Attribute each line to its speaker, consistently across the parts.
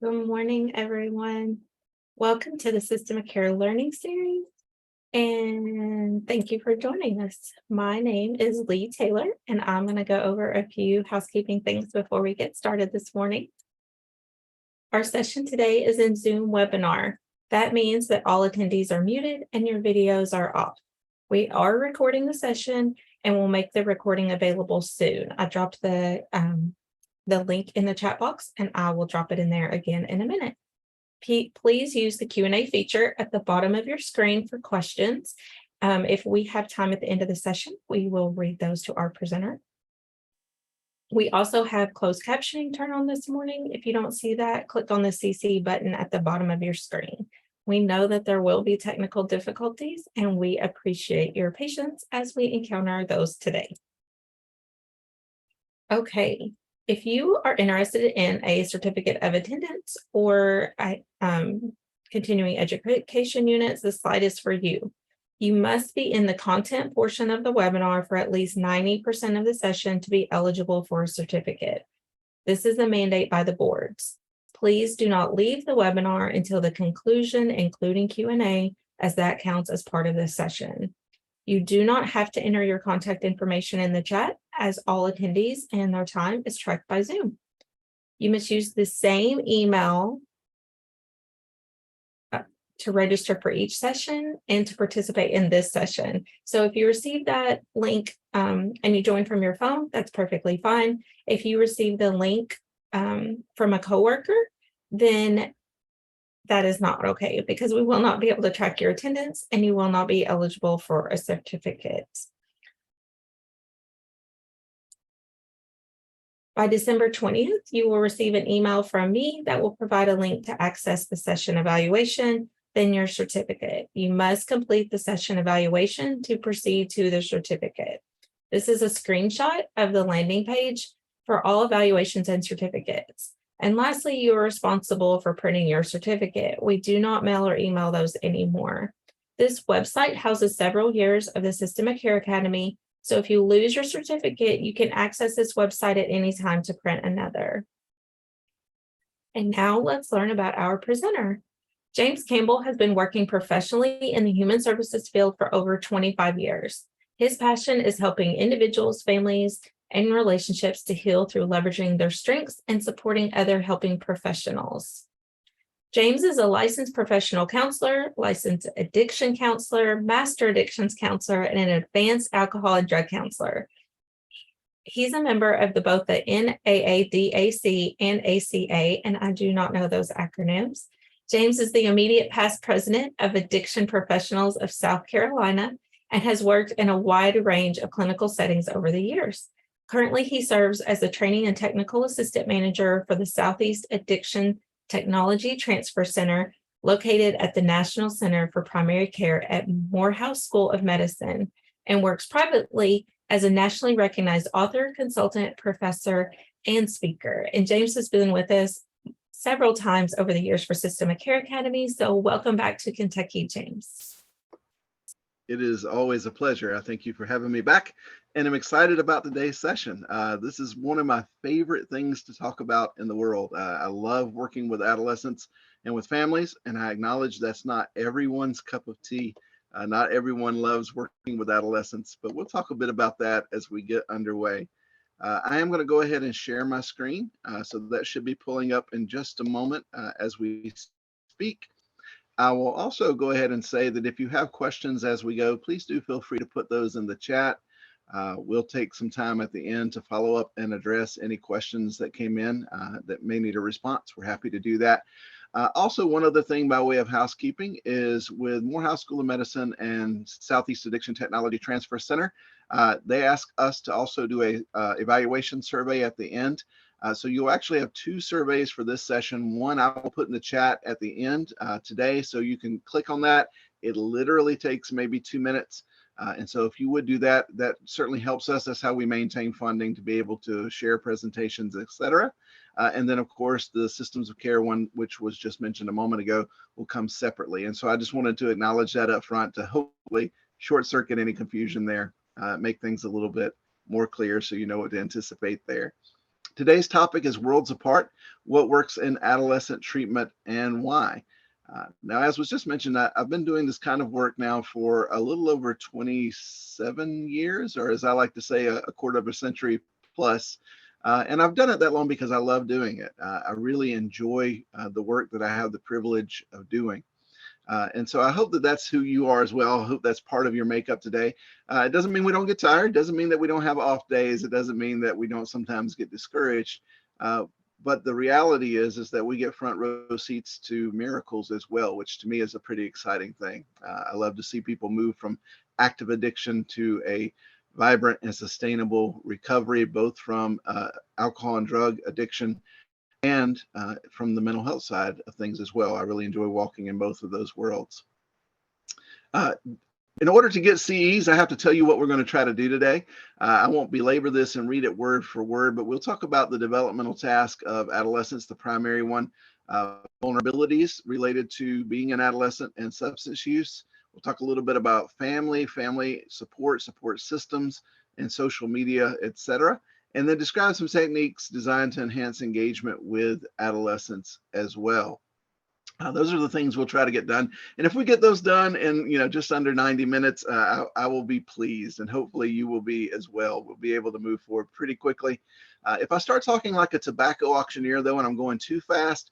Speaker 1: Good morning, everyone. Welcome to the System of Care Learning Series, and thank you for joining us. My name is Lee Taylor, and I'm going to go over a few housekeeping things before we get started this morning. Our session today is in Zoom webinar. That means that all attendees are muted and your videos are off. We are recording the session and we'll make the recording available soon. I dropped the link in the chat box, and I will drop it in there again in a minute. Please use the Q&A feature at the bottom of your screen for questions. If we have time at the end of the session, we will read those to our presenter. We also have closed captioning turned on this morning. If you don't see that, click on the CC button at the bottom of your screen. We know that there will be technical difficulties, and we appreciate your patience as we encounter those today. Okay. If you are interested in a certificate of attendance or continuing education units, the slide is for you. You must be in the content portion of the webinar for at least 90% of the session to be eligible for a certificate. This is a mandate by the boards. Please do not leave the webinar until the conclusion, including Q&A, as that counts as part of the session. You do not have to enter your contact information in the chat, as all attendees and their time is tracked by Zoom. You must use the same email to register for each session and to participate in this session. So if you receive that link and you join from your phone, that's perfectly fine. If you receive the link from a coworker, then that is not okay, because we will not be able to track your attendance and you will not be eligible for a certificate. By December 20th, you will receive an email from me that will provide a link to access the session evaluation, then your certificate. You must complete the session evaluation to proceed to the certificate. This is a screenshot of the landing page for all evaluations and certificates. And lastly, you are responsible for printing your certificate. We do not mail or email those anymore. This website houses several years of the System of Care Academy. So if you lose your certificate, you can access this website at any time to print another. And now let's learn about our presenter. James Campbell has been working professionally in the human services field for over 25 years. His passion is helping individuals, families, and relationships to heal through leveraging their strengths and supporting other helping professionals. James is a licensed professional counselor, licensed addiction counselor, master addictions counselor, and an advanced alcohol and drug counselor. He's a member of both the AADC and ACA, and I do not know those acronyms. James is the immediate past president of Addiction Professionals of South Carolina and has worked in a wide range of clinical settings over the years. Currently, he serves as the Training and Technical Assistant Manager for the Southeast Addiction Technology Transfer Center, located at the National Center for Primary Care at Morehouse School of Medicine, and works privately as a nationally recognized author, consultant, professor, and speaker. And James has been with us several times over the years for System of Care Academy. So welcome back to Kentucky, James.
Speaker 2: It is always a pleasure. I thank you for having me back, and I'm excited about today's session. This is one of my favorite things to talk about in the world. I love working with adolescents and with families, and I acknowledge that's not everyone's cup of tea. Not everyone loves working with adolescents, but we'll talk a bit about that as we get underway. I am going to go ahead and share my screen, so that should be pulling up in just a moment as we speak. I will also go ahead and say that if you have questions as we go, please do feel free to put those in the chat. We'll take some time at the end to follow up and address any questions that came in that may need a response. We're happy to do that. Also, one other thing by way of housekeeping is with Morehouse School of Medicine and Southeast Addiction Technology Transfer Center, they ask us to also do a evaluation survey at the end. So you'll actually have two surveys for this session. One I will put in the chat at the end today, so you can click on that. It literally takes maybe 2 minutes. And so if you would do that, that certainly helps us. That's how we maintain funding to be able to share presentations, etc. And then, of course, the Systems of Care one, which was just mentioned a moment ago, will come separately. And so I just wanted to acknowledge that up front to hopefully short circuit any confusion there, make things a little bit more clear so you know what to anticipate there. Today's topic is worlds apart, what works in adolescent treatment and why. Now, as was just mentioned, I've been doing this kind of work now for a little over 27 years, or as I like to say, a quarter of a century plus. And I've done it that long because I love doing it. I really enjoy the work that I have the privilege of doing. And so I hope that that's who you are as well. I hope that's part of your makeup today. It doesn't mean we don't get tired. It doesn't mean that we don't have off days. It doesn't mean that we don't sometimes get discouraged. But the reality is that we get front row seats to miracles as well, which to me is a pretty exciting thing. I love to see people move from active addiction to a vibrant and sustainable recovery, both from alcohol and drug addiction and from the mental health side of things as well. I really enjoy walking in both of those worlds. In order to get CEs, I have to tell you what we're going to try to do today. I won't belabor this and read it word for word, but we'll talk about the developmental task of adolescence, the primary one, vulnerabilities related to being an adolescent and substance use. We'll talk a little bit about family support systems, and social media, etc. And then describe some techniques designed to enhance engagement with adolescents as well. Those are the things we'll try to get done. And if we get those done in just under 90 minutes, I will be pleased, and hopefully you will be as well. We'll be able to move forward pretty quickly. If I start talking like a tobacco auctioneer, though, and I'm going too fast,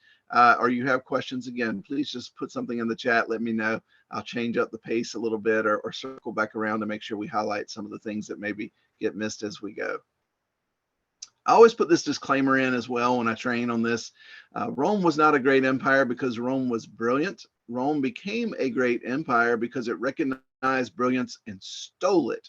Speaker 2: or you have questions, again, please just put something in the chat. Let me know. I'll change up the pace a little bit or circle back around to make sure we highlight some of the things that maybe get missed as we go. I always put this disclaimer in as well when I train on this. Rome was not a great empire because Rome was brilliant. Rome became a great empire because it recognized brilliance and stole it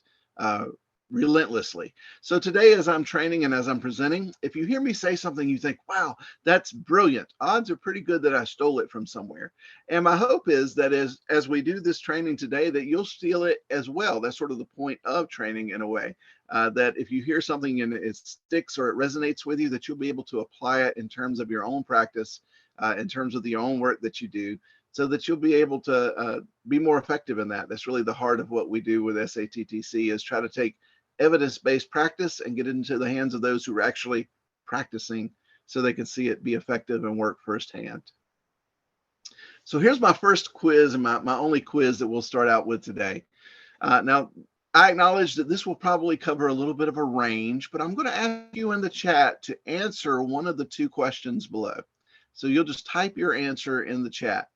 Speaker 2: relentlessly. So today, as I'm training and as I'm presenting, if you hear me say something you think, wow, that's brilliant, odds are pretty good that I stole it from somewhere. And my hope is that as we do this training today, that you'll steal it as well. That's sort of the point of training in a way. That if you hear something and it sticks or it resonates with you, that you'll be able to apply it in terms of your own practice, in terms of the own work that you do, so that you'll be able to be more effective in that. That's really the heart of what we do with SATTC, is try to take evidence-based practice and get it into the hands of those who are actually practicing so they can see it be effective and work firsthand. So here's my first quiz and my only quiz that we'll start out with today. Now, I acknowledge that this will probably cover a little bit of a range, but I'm going to ask you in the chat to answer one of the two questions below. So you'll just type your answer in the chat.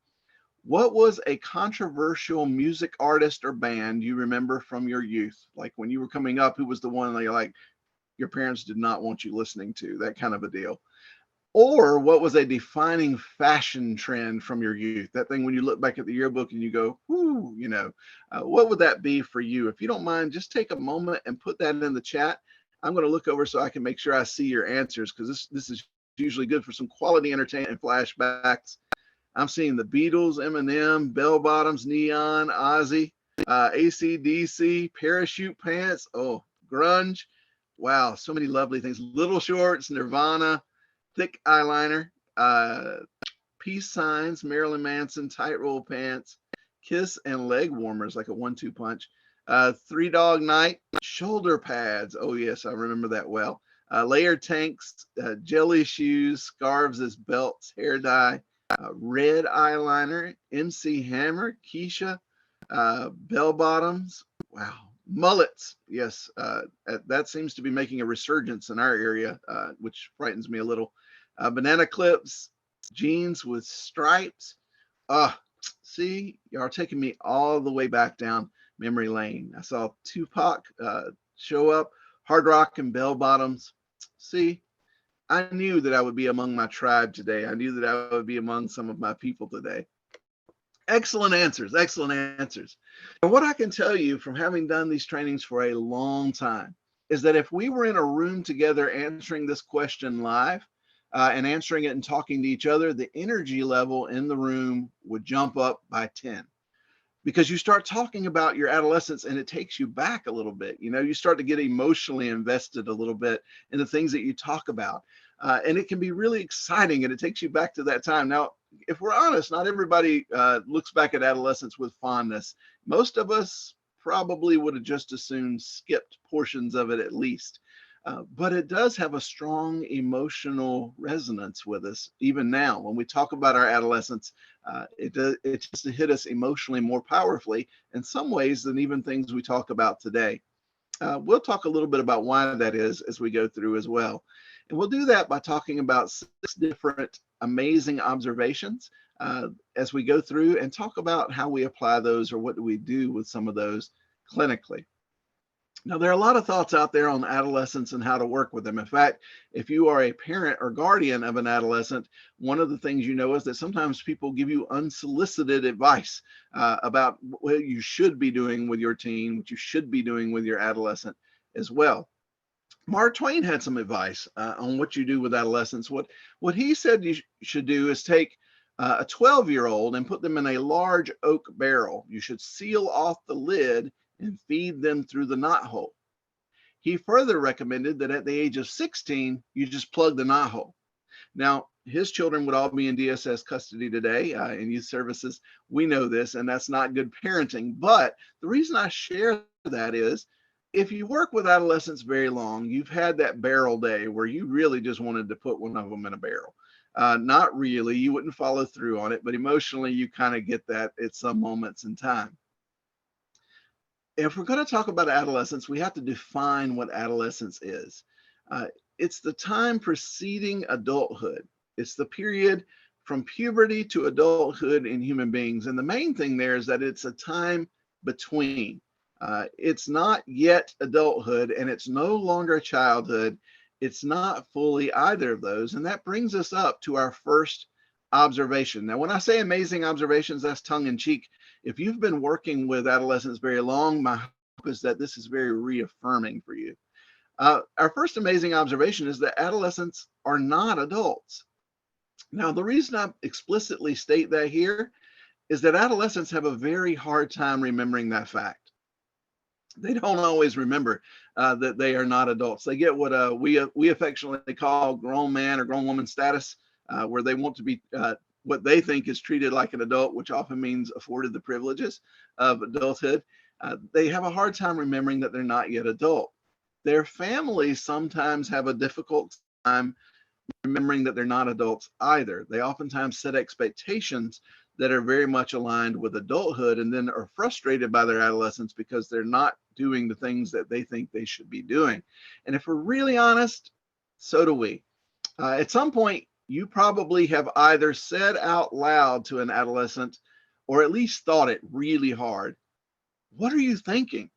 Speaker 2: What was a controversial music artist or band you remember from your youth? Like when you were coming up, who was the one that your parents did not want you listening to, that kind of a deal? Or what was a defining fashion trend from your youth? That thing when you look back at the yearbook and you go, whoo, what would that be for you? If you don't mind, just take a moment and put that in the chat. I'm going to look over so I can make sure I see your answers, because this is usually good for some quality entertainment and flashbacks. I'm seeing the Beatles, Eminem, Bell Bottoms, Neon, Ozzy, AADC, Parachute Pants, grunge. Wow, so many lovely things. Little Shorts, Nirvana, thick eyeliner, peace signs, Marilyn Manson, tight roll pants, Kiss and leg warmers, like a 1-2 punch, Three Dog Night, shoulder pads. Oh yes, I remember that well. Layered tanks, jelly shoes, scarves as belts, hair dye, red eyeliner, MC Hammer, Keisha, bell bottoms. Wow. Mullets, yes, that seems to be making a resurgence in our area, which frightens me a little. Banana clips, jeans with stripes. See, y'all are taking me all the way back down memory lane. I saw Tupac show up, hard rock and bell bottoms. See, I knew that I would be among my tribe today. I knew that I would be among some of my people today. Excellent answers, excellent answers. And what I can tell you from having done these trainings for a long time is that if we were in a room together answering this question live and answering it and talking to each other, the energy level in the room would jump up by 10. Because you start talking about your adolescence and it takes you back a little bit. You start to get emotionally invested a little bit in the things that you talk about. And it can be really exciting, and it takes you back to that time. Now, if we're honest, not everybody looks back at adolescence with fondness. Most of us probably would have just as soon skipped portions of it at least. But it does have a strong emotional resonance with us even now. When we talk about our adolescence, it just hit us emotionally more powerfully in some ways than even things we talk about today. We'll talk a little bit about why that is as we go through as well. And we'll do that by talking about 6 different amazing observations as we go through and talk about how we apply those or what do we do with some of those clinically. Now, there are a lot of thoughts out there on adolescents and how to work with them. In fact, if you are a parent or guardian of an adolescent, one of the things you know is that sometimes people give you unsolicited advice about what you should be doing with your teen, what you should be doing with your adolescent as well. Mark Twain had some advice on what you do with adolescents. What he said you should do is take a 12-year-old and put them in a large oak barrel. You should seal off the lid and feed them through the knothole. He further recommended that at the age of 16, you just plug the knothole. Now, his children would all be in DSS custody today in youth services. We know this, and that's not good parenting. But the reason I share that is if you work with adolescents very long, you've had that barrel day where you really just wanted to put one of them in a barrel. Not really, you wouldn't follow through on it, but emotionally, you kind of get that at some moments in time. If we're going to talk about adolescence, we have to define what adolescence is. It's the time preceding adulthood. It's the period from puberty to adulthood in human beings. And the main thing there is that it's a time between. It's not yet adulthood and it's no longer childhood. It's not fully either of those. And that brings us up to our first observation. Now, when I say amazing observations, that's tongue in cheek. If you've been working with adolescents very long, my hope is that this is very reaffirming for you. Our first amazing observation is that adolescents are not adults. Now, the reason I explicitly state that here is that adolescents have a very hard time remembering that fact. They don't always remember that they are not adults. They get what we affectionately call grown man or grown woman status, where they want to be what they think is treated like an adult, which often means afforded the privileges of adulthood. They have a hard time remembering that they're not yet adult. Their families sometimes have a difficult time remembering that they're not adults either. They oftentimes set expectations that are very much aligned with adulthood and then are frustrated by their adolescence because they're not doing the things that they think they should be doing. And if we're really honest, so do we. At some point, you probably have either said out loud to an adolescent or at least thought it really hard, what are you thinking?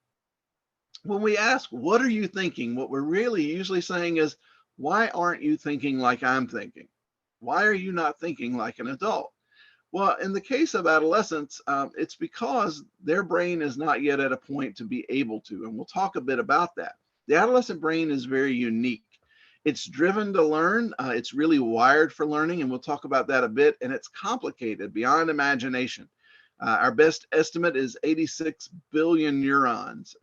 Speaker 2: When we ask, what are you thinking? What we're really usually saying is, why aren't you thinking like I'm thinking? Why are you not thinking like an adult? Well, in the case of adolescents, it's because their brain is not yet at a point to be able to, and we'll talk a bit about that. The adolescent brain is very unique. It's driven to learn. It's really wired for learning, and we'll talk about that a bit. And it's complicated beyond imagination. Our best estimate is 86 billion neurons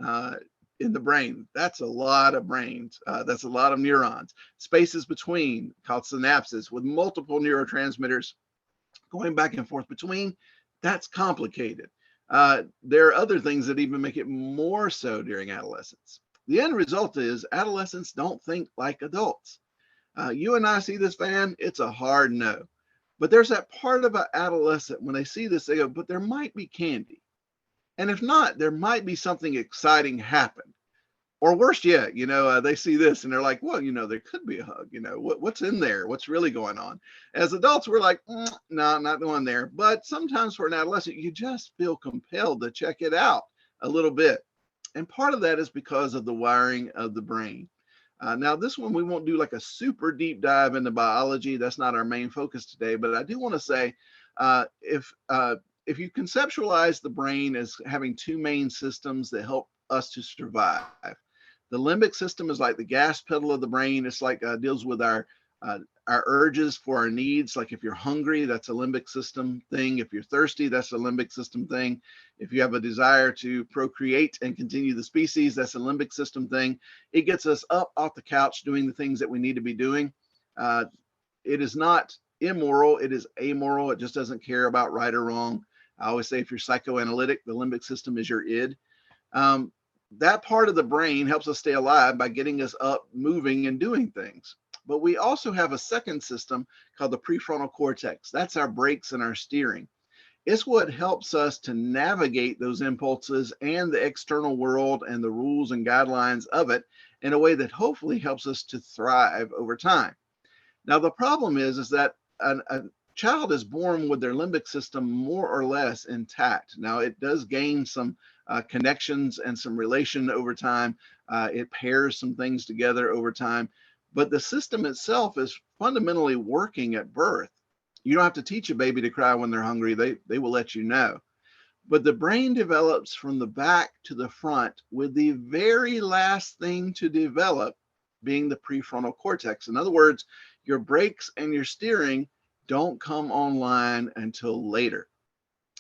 Speaker 2: in the brain. That's a lot of brains. That's a lot of neurons. Spaces between, called synapses, with multiple neurotransmitters going back and forth between. That's complicated. There are other things that even make it more so during adolescence. The end result is adolescents don't think like adults. You and I see this, Van, it's a hard no. But there's that part of an adolescent, when they see this, they go, but there might be candy. And if not, there might be something exciting happen. Or worse yet, they see this and they're like, well, there could be a hug. What's in there? What's really going on? As adults, we're like, no, not going there. But sometimes for an adolescent, you just feel compelled to check it out a little bit. And part of that is because of the wiring of the brain. Now, this one, we won't do like a super deep dive into biology. That's not our main focus today. But I do want to say, if you conceptualize the brain as having two main systems that help us to survive, the limbic system is like the gas pedal of the brain. It's like deals with our urges for our needs. Like if you're hungry, that's a limbic system thing. If you're thirsty, that's a limbic system thing. If you have a desire to procreate and continue the species, that's a limbic system thing. It gets us up off the couch doing the things that we need to be doing. It is not immoral. It is amoral. It just doesn't care about right or wrong. I always say if you're psychoanalytic, the limbic system is your id. that part of the brain helps us stay alive by getting us up, moving, and doing things. But we also have a second system called the prefrontal cortex. That's our brakes and our steering. It's what helps us to navigate those impulses and the external world and the rules and guidelines of it in a way that hopefully helps us to thrive over time. Now, the problem is that a child is born with their limbic system more or less intact. Now, it does gain some connections and some relation over time. It pairs some things together over time, but the system itself is fundamentally working at birth. You don't have to teach a baby to cry when they're hungry. They will let you know. But the brain develops from the back to the front, with the very last thing to develop being the prefrontal cortex. In other words, your brakes and your steering don't come online until later.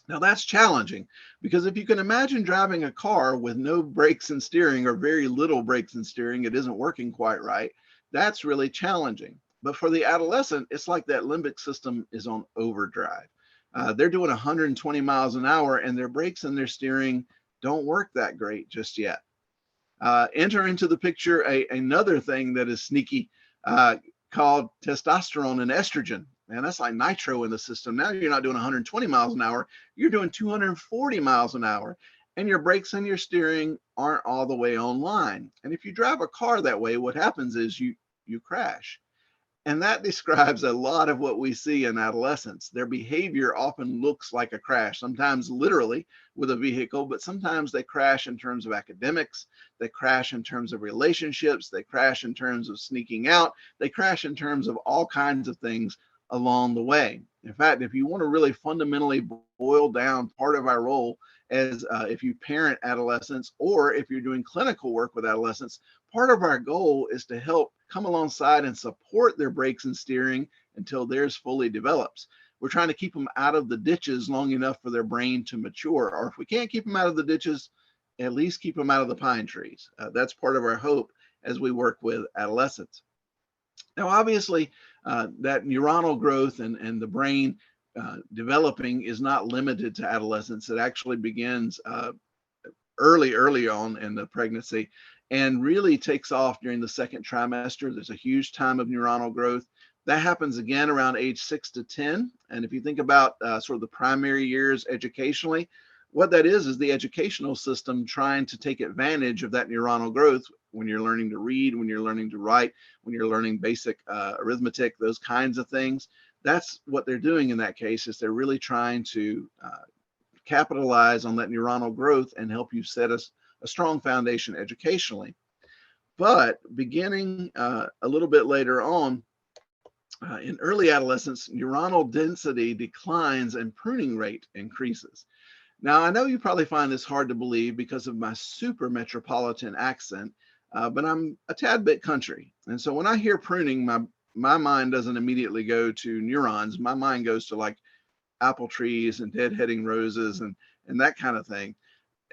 Speaker 2: Now that's challenging, because if you can imagine driving a car with no brakes and steering, or very little brakes and steering, it isn't working quite right. That's really challenging. But for the adolescent, it's like that limbic system is on overdrive. They're doing 120 miles an hour, and their brakes and their steering don't work that great just yet. Enter into the picture another thing that is sneaky, called testosterone and estrogen. Man, that's like nitro in the system. Now you're not doing 120 miles an hour, you're doing 240 miles an hour, and your brakes and your steering aren't all the way online. And if you drive a car that way, what happens is you crash. And that describes a lot of what we see in adolescents. Their behavior often looks like a crash, sometimes literally with a vehicle, but sometimes they crash in terms of academics, they crash in terms of relationships, they crash in terms of sneaking out, they crash in terms of all kinds of things along the way. In fact, if you want to really fundamentally boil down part of our role as if you parent adolescents, or if you're doing clinical work with adolescents, part of our goal is to help come alongside and support their brakes and steering until theirs fully develops. We're trying to keep them out of the ditches long enough for their brain to mature, or if we can't keep them out of the ditches, at least keep them out of the pine trees. That's part of our hope as we work with adolescents. Now, obviously, that neuronal growth and the brain developing is not limited to adolescence. It actually begins early on in the pregnancy and really takes off during the second trimester. There's a huge time of neuronal growth. That happens again around age 6 to 10. And if you think about sort of the primary years educationally, what that is the educational system trying to take advantage of that neuronal growth when you're learning to read, when you're learning to write, when you're learning basic arithmetic, those kinds of things. That's what they're doing in that case, is they're really trying to capitalize on that neuronal growth and help you set a strong foundation educationally. But beginning a little bit later on, in early adolescence, neuronal density declines and pruning rate increases. Now, I know you probably find this hard to believe because of my super metropolitan accent, but I'm a tad bit country. And so when I hear pruning, my mind doesn't immediately go to neurons. My mind goes to like apple trees and deadheading roses and that kind of thing.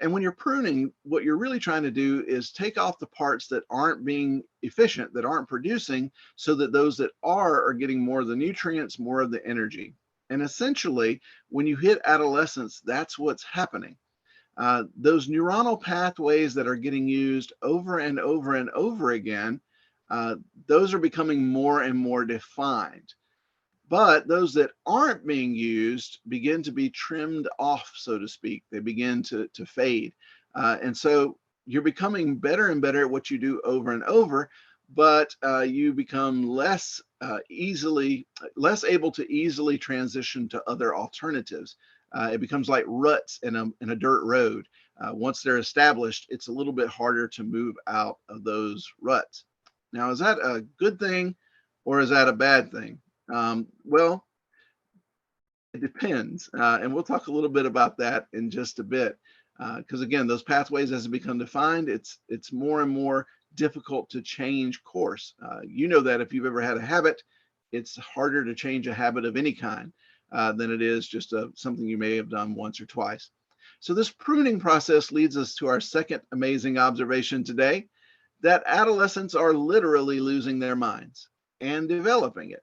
Speaker 2: And when you're pruning, what you're really trying to do is take off the parts that aren't being efficient, that aren't producing, so that those that are getting more of the nutrients, more of the energy. And essentially, when you hit adolescence, that's what's happening. Those neuronal pathways that are getting used over and over and over again, those are becoming more and more defined. But those that aren't being used begin to be trimmed off, so to speak. They begin to fade. And so you're becoming better and better at what you do over and over, but you become less able to easily transition to other alternatives. It becomes like ruts in a dirt road. Once they're established, it's a little bit harder to move out of those ruts. Now, is that a good thing or is that a bad thing? Well, it depends. And we'll talk a little bit about that in just a bit. Because again, those pathways, as they become defined, it's more and more difficult to change course. You know that if you've ever had a habit, it's harder to change a habit of any kind than it is just something you may have done once or twice. So this pruning process leads us to our second amazing observation today, that adolescents are literally losing their minds and developing it.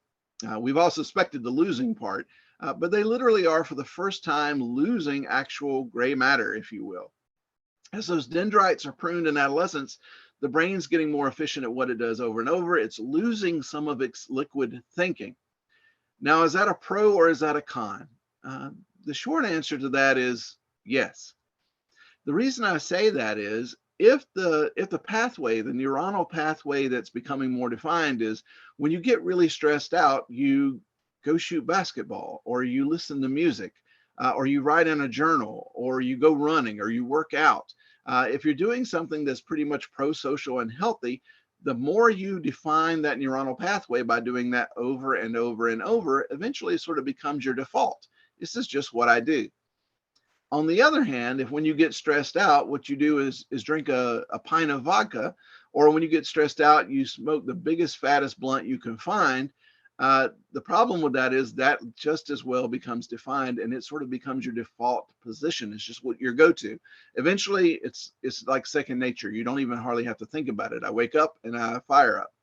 Speaker 2: We've all suspected the losing part, but they literally are for the first time losing actual gray matter, if you will. As those dendrites are pruned in adolescence, the brain's getting more efficient at what it does over and over. It's losing some of its liquid thinking. Now, is that a pro or is that a con? The short answer to that is yes. The reason I say that is if the pathway, the neuronal pathway that's becoming more defined is when you get really stressed out, you go shoot basketball or you listen to music or you write in a journal or you go running or you work out. If you're doing something that's pretty much pro-social and healthy, the more you define that neuronal pathway by doing that over and over and over, eventually it sort of becomes your default. This is just what I do. On the other hand, if when you get stressed out, what you do is drink a pint of vodka, or when you get stressed out, you smoke the biggest, fattest blunt you can find, the problem with that is that just as well becomes defined and it sort of becomes your default position. It's just what your go-to. Eventually, it's like second nature. You don't even hardly have to think about it. I wake up and I fire up,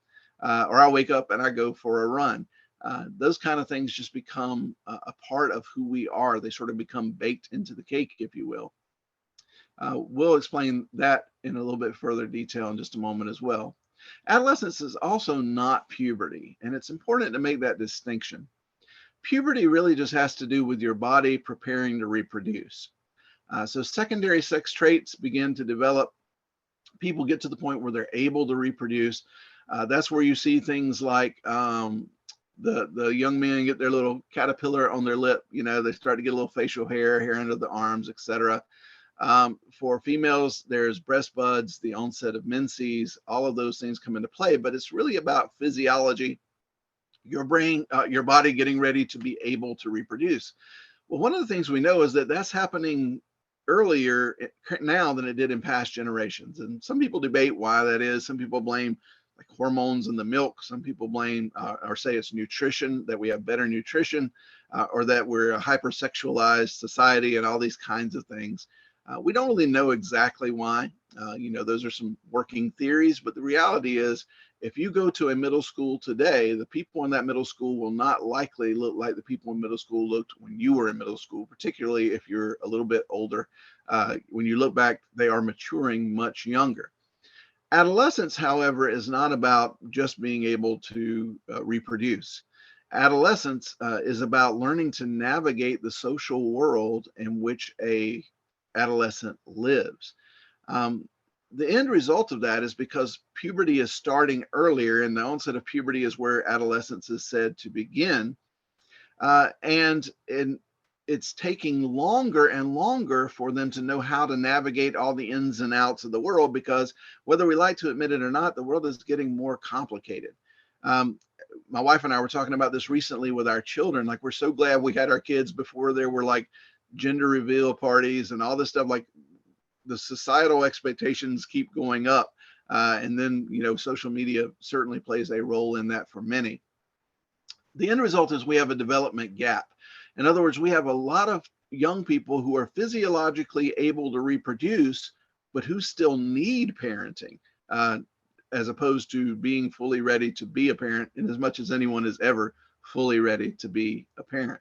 Speaker 2: or I wake up and I go for a run. Those kind of things just become a part of who we are. They sort of become baked into the cake, if you will. We'll explain that in a little bit further detail in just a moment as well. Adolescence is also not puberty, and it's important to make that distinction. Puberty really just has to do with your body preparing to reproduce. So secondary sex traits begin to develop. People get to the point where they're able to reproduce. That's where you see things like the young men get their little caterpillar on their lip. They start to get a little facial hair under the arms, etc. For females, there's breast buds, the onset of menses, all of those things come into play, but it's really about physiology, your brain, your body getting ready to be able to reproduce. Well, one of the things we know is that that's happening earlier now than it did in past generations. And some people debate why that is. Some people blame like hormones in the milk. Some people blame or say it's nutrition, that we have better nutrition, or that we're a hypersexualized society and all these kinds of things. We don't really know exactly why. Those are some working theories, but the reality is if you go to a middle school today, the people in that middle school will not likely look like the people in middle school looked when you were in middle school, particularly if you're a little bit older. When you look back, they are maturing much younger. Adolescence, however, is not about just being able to reproduce. Adolescence is about learning to navigate the social world in which a adolescent lives. The end result of that is because puberty is starting earlier, and the onset of puberty is where adolescence is said to begin. And it's taking longer and longer for them to know how to navigate all the ins and outs of the world, because whether we like to admit it or not, the world is getting more complicated. My wife and I were talking about this recently with our children. Like, we're so glad we had our kids before there were like gender reveal parties and all this stuff. Like, the societal expectations keep going up. And then, social media certainly plays a role in that for many. The end result is we have a development gap. In other words, we have a lot of young people who are physiologically able to reproduce, but who still need parenting, as opposed to being fully ready to be a parent, in as much as anyone is ever fully ready to be a parent.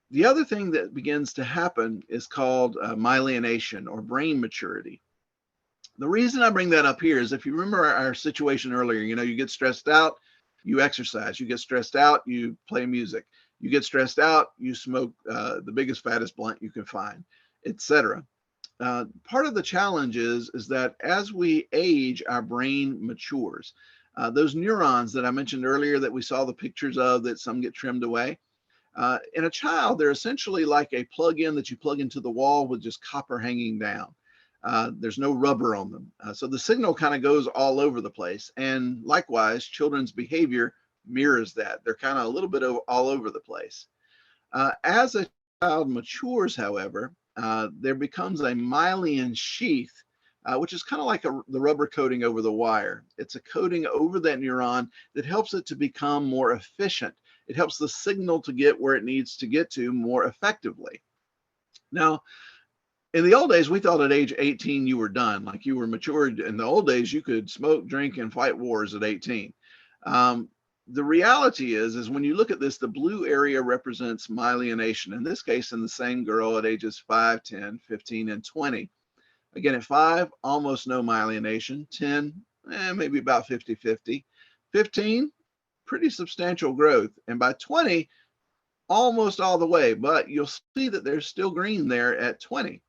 Speaker 2: The other thing that begins to happen is called myelination, or brain maturity. The reason I bring that up here is, if you remember our situation earlier, you get stressed out, you exercise. You get stressed out, you play music. You get stressed out, you smoke the biggest, fattest blunt you can find, etc. Part of the challenge is that as we age, our brain matures. Those neurons that I mentioned earlier that we saw the pictures of, that some get trimmed away, in a child, they're essentially like a plug-in that you plug into the wall with just copper hanging down. There's no rubber on them. So the signal kind of goes all over the place. And likewise, children's behavior mirrors that. They're kind of a little bit all over the place. As a child matures, however, there becomes a myelin sheath, which is kind of like the rubber coating over the wire. It's a coating over that neuron that helps it to become more efficient. It helps the signal to get where it needs to get to more effectively. Now, in the old days, we thought at age 18 you were done, like you were matured. In the old days, you could smoke, drink, and fight wars at 18. The reality is when you look at this, the blue area represents myelination, in this case in the same girl at ages 5, 10, 15, and 20. Again, at 5, almost no myelination. 10, maybe about 50-50. 15, pretty substantial growth. And by 20, almost all the way, but you'll see that there's still green there at 20.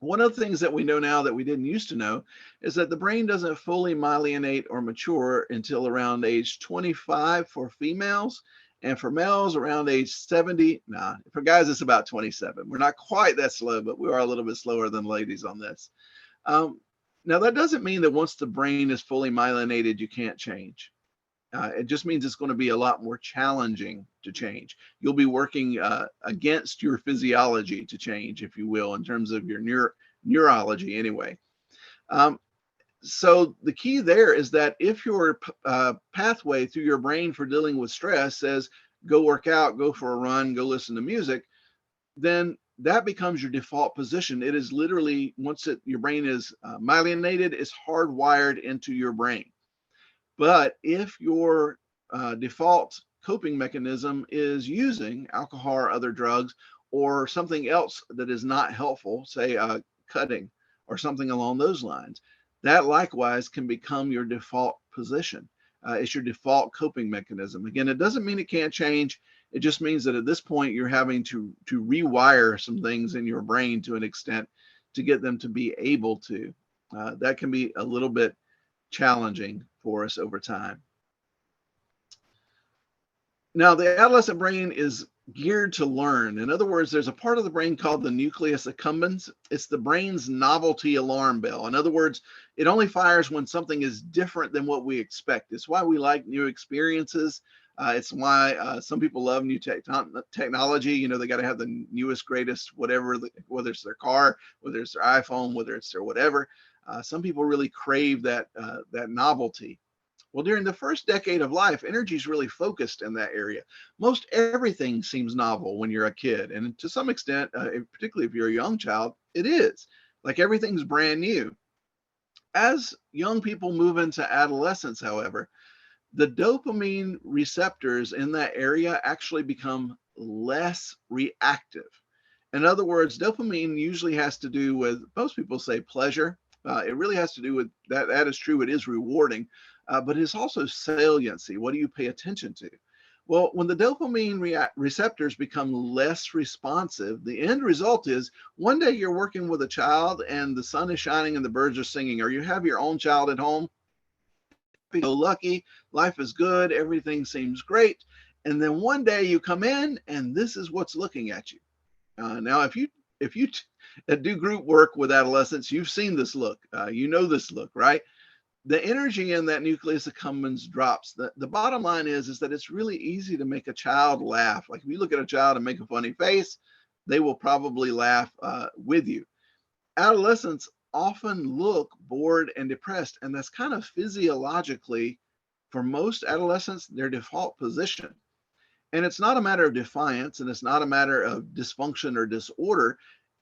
Speaker 2: One of the things that we know now that we didn't used to know is that the brain doesn't fully myelinate or mature until around age 25 for females, and for males around age 70. Nah, for guys it's about 27. We're not quite that slow, but we are a little bit slower than ladies on this. Um, Now that doesn't mean that once the brain is fully myelinated, you can't change. It just means it's going to be a lot more challenging to change. You'll be working against your physiology to change, if you will, in terms of your neurology anyway. Um, so the key there is that if your pathway through your brain for dealing with stress says, go work out, go for a run, go listen to music, then that becomes your default position. It is literally, once your brain is myelinated, it's hardwired into your brain. But if your default coping mechanism is using alcohol or other drugs or something else that is not helpful, say cutting or something along those lines, that likewise can become your default position. It's your default coping mechanism. Again, it doesn't mean it can't change. It just means that at this point you're having to rewire some things in your brain to an extent to get them to be able to. That can be a little bit challenging for us over time. Now, the adolescent brain is geared to learn. In other words, there's a part of the brain called the nucleus accumbens. It's the brain's novelty alarm bell. In other words, it only fires when something is different than what we expect. It's why we like new experiences. It's why some people love new technology. You know, they got to have the newest, greatest, whatever, whether it's their car, whether it's their iPhone, whether it's their whatever. Some people really crave that novelty. Well, during the first decade of life, energy is really focused in that area. Most everything seems novel when you're a kid, and to some extent, particularly if you're a young child, it is. Like everything's brand new. As young people move into adolescence, however, the dopamine receptors in that area actually become less reactive. In other words, dopamine usually has to do with, most people say, pleasure. It really has to do with that. That is true. It is rewarding, but it's also saliency. What do you pay attention to? Well, when the dopamine receptors become less responsive, the end result is one day you're working with a child and the sun is shining and the birds are singing, or you have your own child at home. So lucky, life is good, everything seems great. And then one day you come in and this is what's looking at you. Now, if you do group work with adolescents, you've seen this look. You know this look, right? The energy in that nucleus accumbens drops. The bottom line is that it's really easy to make a child laugh. Like if you look at a child and make a funny face, they will probably laugh with you. Adolescents often look bored and depressed, and that's kind of physiologically, for most adolescents, their default position. And it's not a matter of defiance, and it's not a matter of dysfunction or disorder.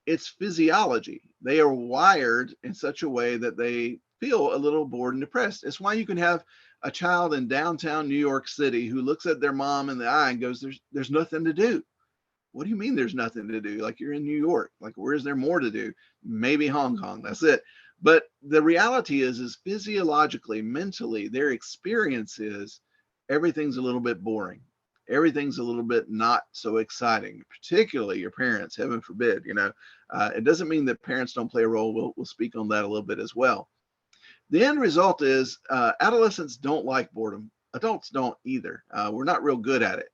Speaker 2: It's physiology. They are wired in such a way that they feel a little bored and depressed. It's why you can have a child in downtown New York City who looks at their mom in the eye and goes, there's nothing to do. What do you mean there's nothing to do? Like you're in New York. Like where is there more to do? Maybe Hong Kong. That's it. But the reality is physiologically, mentally, their experience is everything's a little bit boring. Everything's a little bit not so exciting, particularly your parents, heaven forbid, you know. It doesn't mean that parents don't play a role. We'll speak on that a little bit as well. The end result is adolescents don't like boredom. Adults don't either. We're not real good at it.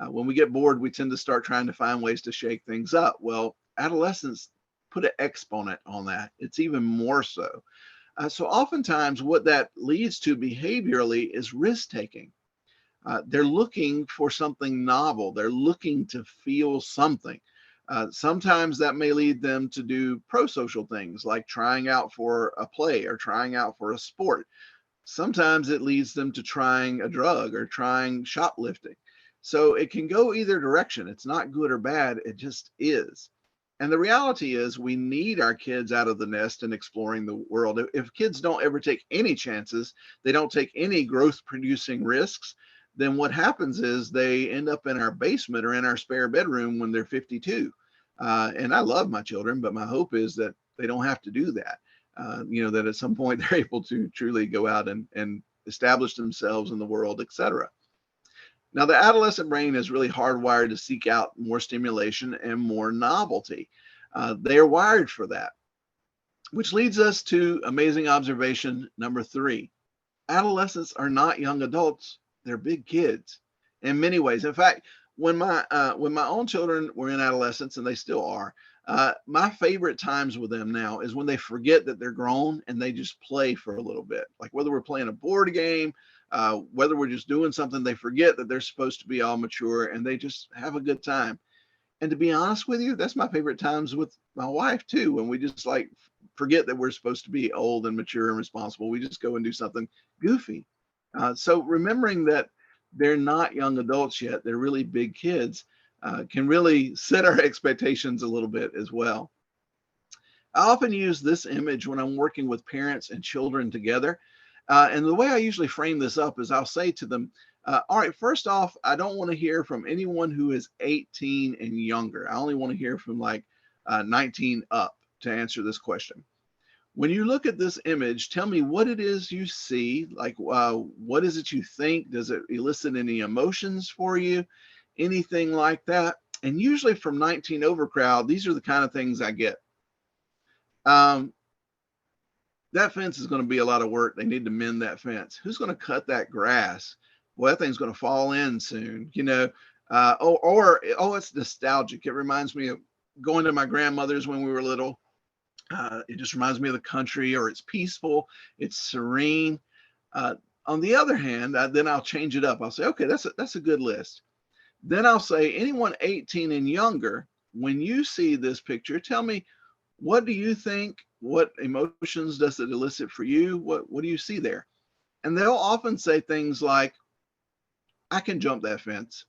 Speaker 2: When we get bored, we tend to start trying to find ways to shake things up. Well, adolescents put an exponent on that. It's even more so. So oftentimes what that leads to behaviorally is risk taking. They're looking for something novel. They're looking to feel something. Sometimes that may lead them to do pro-social things like trying out for a play or trying out for a sport. Sometimes it leads them to trying a drug or trying shoplifting. So it can go either direction. It's not good or bad. It just is. And the reality is we need our kids out of the nest and exploring the world. If kids don't ever take any chances, they don't take any growth producing risks, then what happens is they end up in our basement or in our spare bedroom when they're 52. And I love my children, but my hope is that they don't have to do that. that at some point they're able to truly go out and establish themselves in the world, etc. Now, the adolescent brain is really hardwired to seek out more stimulation and more novelty. They are wired for that, which leads us to amazing observation number 3. Adolescents are not young adults, they're big kids in many ways. In fact, when my own children were in adolescence, and they still are, my favorite times with them now is when they forget that they're grown and they just play for a little bit. Like whether we're playing a board game, whether we're just doing something, they forget that they're supposed to be all mature and they just have a good time. And to be honest with you, that's my favorite times with my wife too, when we just like forget that we're supposed to be old and mature and responsible. We just go and do something goofy. So remembering that they're not young adults yet, they're really big kids, can really set our expectations a little bit as well. I often use this image when I'm working with parents and children together. And the way I usually frame this up is I'll say to them, all right, first off, I don't want to hear from anyone who is 18 and younger. I only want to hear from like 19 up to answer this question. When you look at this image, tell me what it is you see. Like, what is it you think? Does it elicit any emotions for you? Anything like that? And usually from 19 over crowd, these are the kind of things I get. That fence is going to be a lot of work. They need to mend that fence. Who's going to cut that grass? Well, that thing's going to fall in soon, it's nostalgic. It reminds me of going to my grandmother's when we were little. It just reminds me of the country, or it's peaceful, it's serene. On the other hand, then I'll change it up. I'll say, okay, that's a good list. Then I'll say, anyone 18 and younger, when you see this picture, tell me, what do you think? What emotions does it elicit for you? What do you see there? And they'll often say things like, I can jump that fence.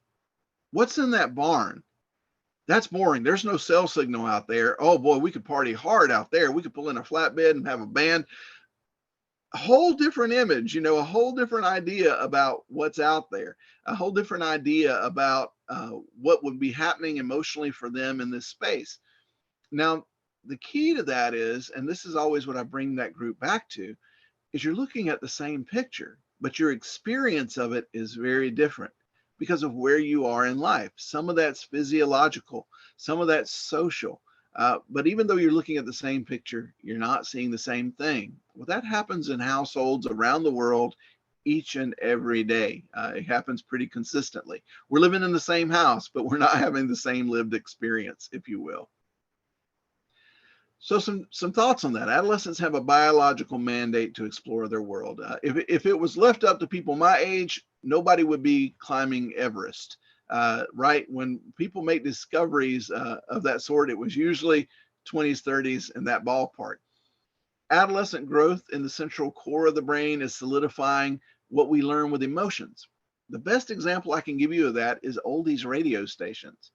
Speaker 2: What's in that barn? That's boring. There's no cell signal out there. Oh boy, we could party hard out there. We could pull in a flatbed and have a band. A whole different image, a whole different idea about what's out there, a whole different idea about what would be happening emotionally for them in this space. Now, the key to that is, and this is always what I bring that group back to, is you're looking at the same picture, but your experience of it is very different because of where you are in life. Some of that's physiological, some of that's social. But even though you're looking at the same picture, you're not seeing the same thing. Well, that happens in households around the world each and every day. It happens pretty consistently. We're living in the same house, but we're not having the same lived experience, if you will. So some thoughts on that. Adolescents have a biological mandate to explore their world. If it was left up to people my age, nobody would be climbing Everest, right? When people make discoveries of that sort, it was usually 20s, 30s, in that ballpark. Adolescent growth in the central core of the brain is solidifying what we learn with emotions. The best example I can give you of that is oldies radio stations.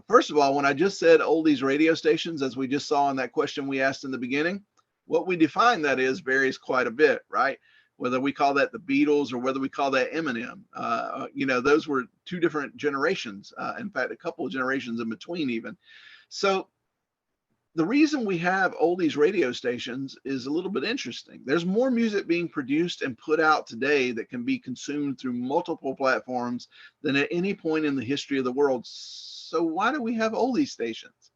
Speaker 2: First of all, when I just said oldies radio stations, as we just saw in that question we asked in the beginning, what we define that is varies quite a bit, right? Whether we call that the Beatles or whether we call that Eminem, those were two different generations. In fact, a couple of generations in between even. So the reason we have oldies radio stations is a little bit interesting. There's more music being produced and put out today that can be consumed through multiple platforms than at any point in the history of the world. So why do we have oldies stations?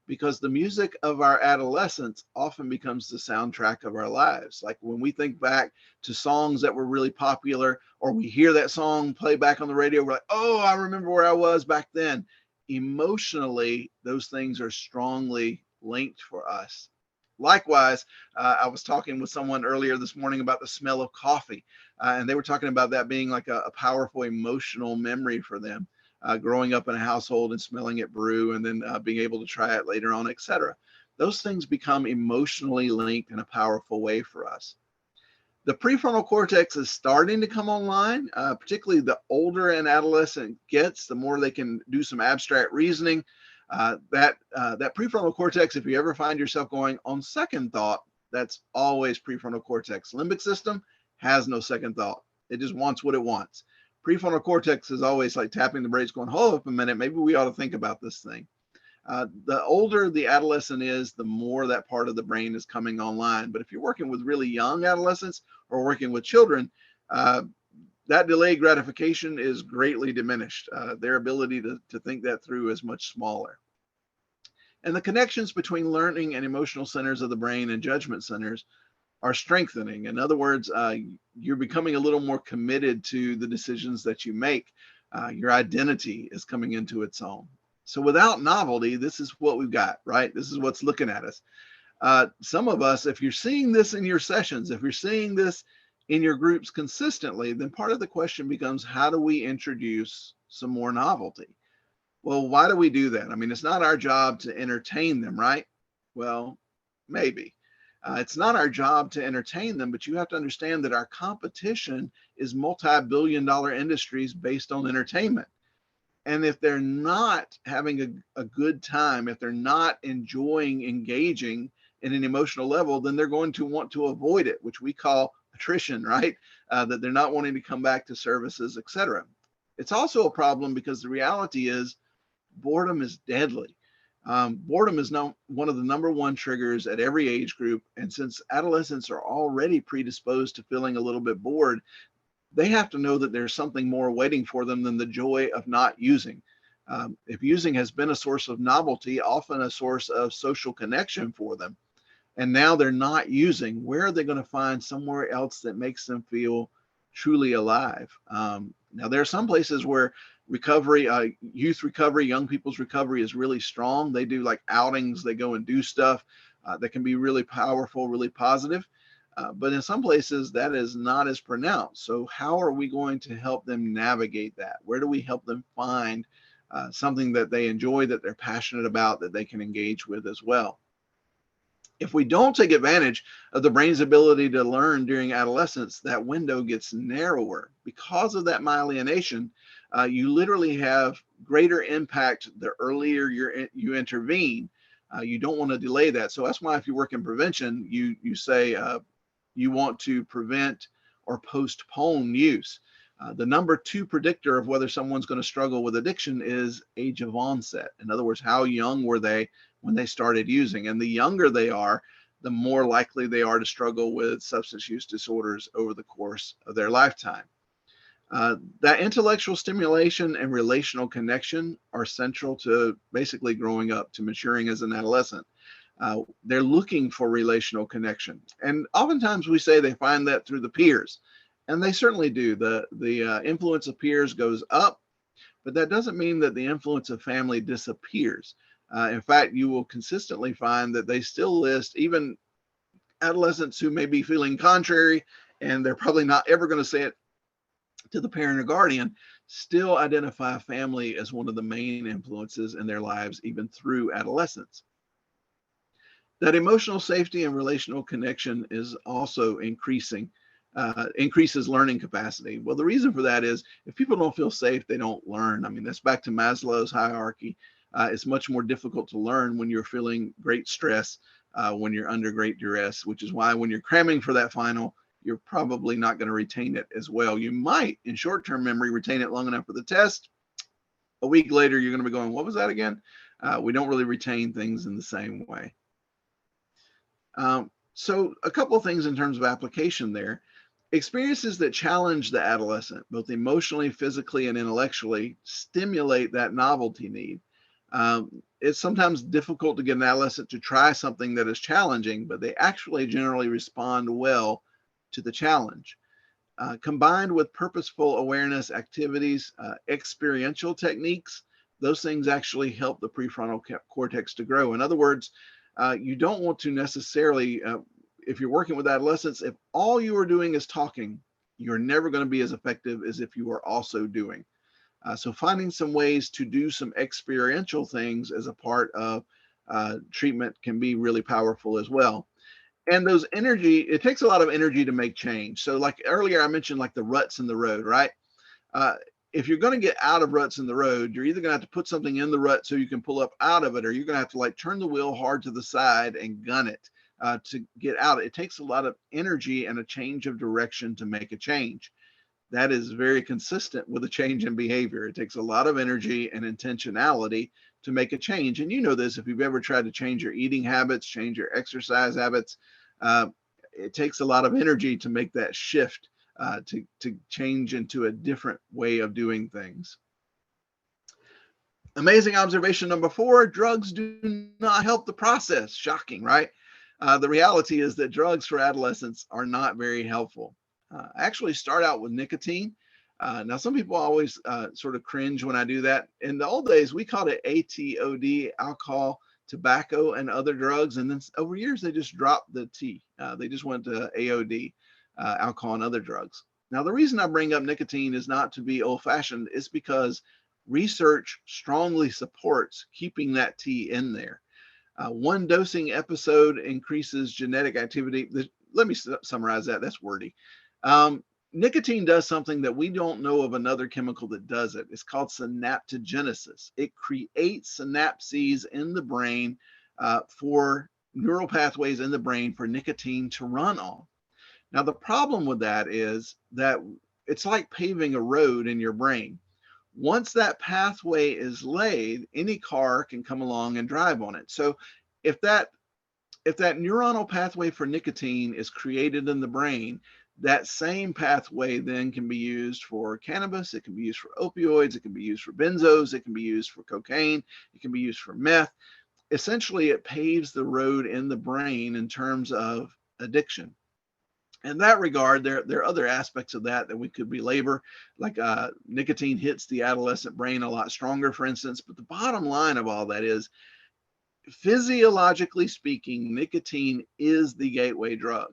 Speaker 2: Because the music of our adolescence often becomes the soundtrack of our lives. Like when we think back to songs that were really popular, or we hear that song play back on the radio, we're like, oh, I remember where I was back then. Emotionally, those things are strongly linked for us. Likewise, I was talking with someone earlier this morning about the smell of coffee, and they were talking about that being like a powerful emotional memory for them. Growing up in a household and smelling it brew and then being able to try it later on, etc. Those things become emotionally linked in a powerful way for us. The prefrontal cortex is starting to come online, particularly the older an adolescent gets, the more they can do some abstract reasoning. That prefrontal cortex, if you ever find yourself going on second thought, that's always prefrontal cortex. Limbic system has no second thought. It just wants what it wants. Prefrontal cortex is always like tapping the brakes going, hold up a minute, maybe we ought to think about this thing. The older the adolescent is, the more that part of the brain is coming online. But if you're working with really young adolescents or working with children, that delayed gratification is greatly diminished. Their ability to think that through is much smaller. And the connections between learning and emotional centers of the brain and judgment centers are strengthening. In other words, you're becoming a little more committed to the decisions that you make. Your identity is coming into its own. So without novelty, this is what we've got, right? This is what's looking at us. Some of us, if you're seeing this in your sessions, if you're seeing this in your groups consistently, then part of the question becomes, how do we introduce some more novelty? Well, why do we do that? I mean, it's not our job to entertain them, right? Well, maybe. It's not our job to entertain them, but you have to understand that our competition is multi-billion-dollar industries based on entertainment. And if they're not having a good time, if they're not enjoying engaging in an emotional level, then they're going to want to avoid it, which we call attrition, right? That they're not wanting to come back to services, etc. It's also a problem because the reality is boredom is deadly. Boredom is now one of the number one triggers at every age group. And since adolescents are already predisposed to feeling a little bit bored, they have to know that there's something more waiting for them than the joy of not using. If using has been a source of novelty, often a source of social connection for them, and now they're not using, where are they going to find somewhere else that makes them feel truly alive? Now, there are some places where recovery, youth recovery, young people's recovery is really strong. They do like outings, they go and do stuff that can be really powerful, really positive. But in some places that is not as pronounced. So how are we going to help them navigate that? Where do we help them find something that they enjoy, that they're passionate about, that they can engage with as well? If we don't take advantage of the brain's ability to learn during adolescence, that window gets narrower. Because of that myelinating, you literally have greater impact the earlier you intervene. You don't want to delay that. So that's why if you work in prevention, you say you want to prevent or postpone use. The number two predictor of whether someone's going to struggle with addiction is age of onset. In other words, how young were they when they started using? And the younger they are, the more likely they are to struggle with substance use disorders over the course of their lifetime. That intellectual stimulation and relational connection are central to basically growing up, to maturing as an adolescent. They're looking for relational connection. And oftentimes we say they find that through the peers. And they certainly do. The influence of peers goes up, but that doesn't mean that the influence of family disappears. In fact, you will consistently find that they still list even adolescents who may be feeling contrary, and they're probably not ever going to say it to the parent or guardian, still identify family as one of the main influences in their lives, even through adolescence. That emotional safety and relational connection is also increases learning capacity. Well, the reason for that is if people don't feel safe, they don't learn. I mean, that's back to Maslow's hierarchy. It's much more difficult to learn when you're feeling great stress, when you're under great duress, which is why when you're cramming for that final, you're probably not going to retain it as well. You might, in short-term memory, retain it long enough for the test. A week later, you're going to be going, what was that again? We don't really retain things in the same way. So a couple of things in terms of application there. Experiences that challenge the adolescent, both emotionally, physically, and intellectually, stimulate that novelty need. It's sometimes difficult to get an adolescent to try something that is challenging, but they actually generally respond well to the challenge. Combined with purposeful awareness activities, experiential techniques, those things actually help the prefrontal cortex to grow. In other words, you don't want to necessarily, if you're working with adolescents, if all you are doing is talking, you're never going to be as effective as if you are also doing. So finding some ways to do some experiential things as a part of treatment can be really powerful as well. And those energy, it takes a lot of energy to make change. So like earlier, I mentioned like the ruts in the road, right? If you're going to get out of ruts in the road, you're either going to have to put something in the rut so you can pull up out of it, or you're going to have to like turn the wheel hard to the side and gun it to get out. It takes a lot of energy and a change of direction to make a change. That is very consistent with a change in behavior. It takes a lot of energy and intentionality to make a change. And you know this, if you've ever tried to change your eating habits, change your exercise habits, it takes a lot of energy to make that shift, to change into a different way of doing things. Amazing observation number 4, drugs do not help the process. Shocking, right? The reality is that drugs for adolescents are not very helpful. I actually start out with nicotine. Now, some people always sort of cringe when I do that. In the old days, we called it ATOD, alcohol, tobacco, and other drugs. And then over years, they just dropped the T. They just went to AOD, alcohol and other drugs. Now, the reason I bring up nicotine is not to be old-fashioned. It's because research strongly supports keeping that T in there. One dosing episode increases genetic activity. Let me summarize that. That's wordy. Nicotine does something that we don't know of another chemical that does it. It's called synaptogenesis. It creates synapses in the brain for neural pathways in the brain for nicotine to run on. Now, the problem with that is that it's like paving a road in your brain. Once that pathway is laid, any car can come along and drive on it. So if that neuronal pathway for nicotine is created in the brain, that same pathway then can be used for cannabis, it can be used for opioids, it can be used for benzos, it can be used for cocaine, it can be used for meth. Essentially, it paves the road in the brain in terms of addiction. In that regard, there are other aspects of that we could belabor, like nicotine hits the adolescent brain a lot stronger, for instance. But the bottom line of all that is, physiologically speaking, nicotine is the gateway drug.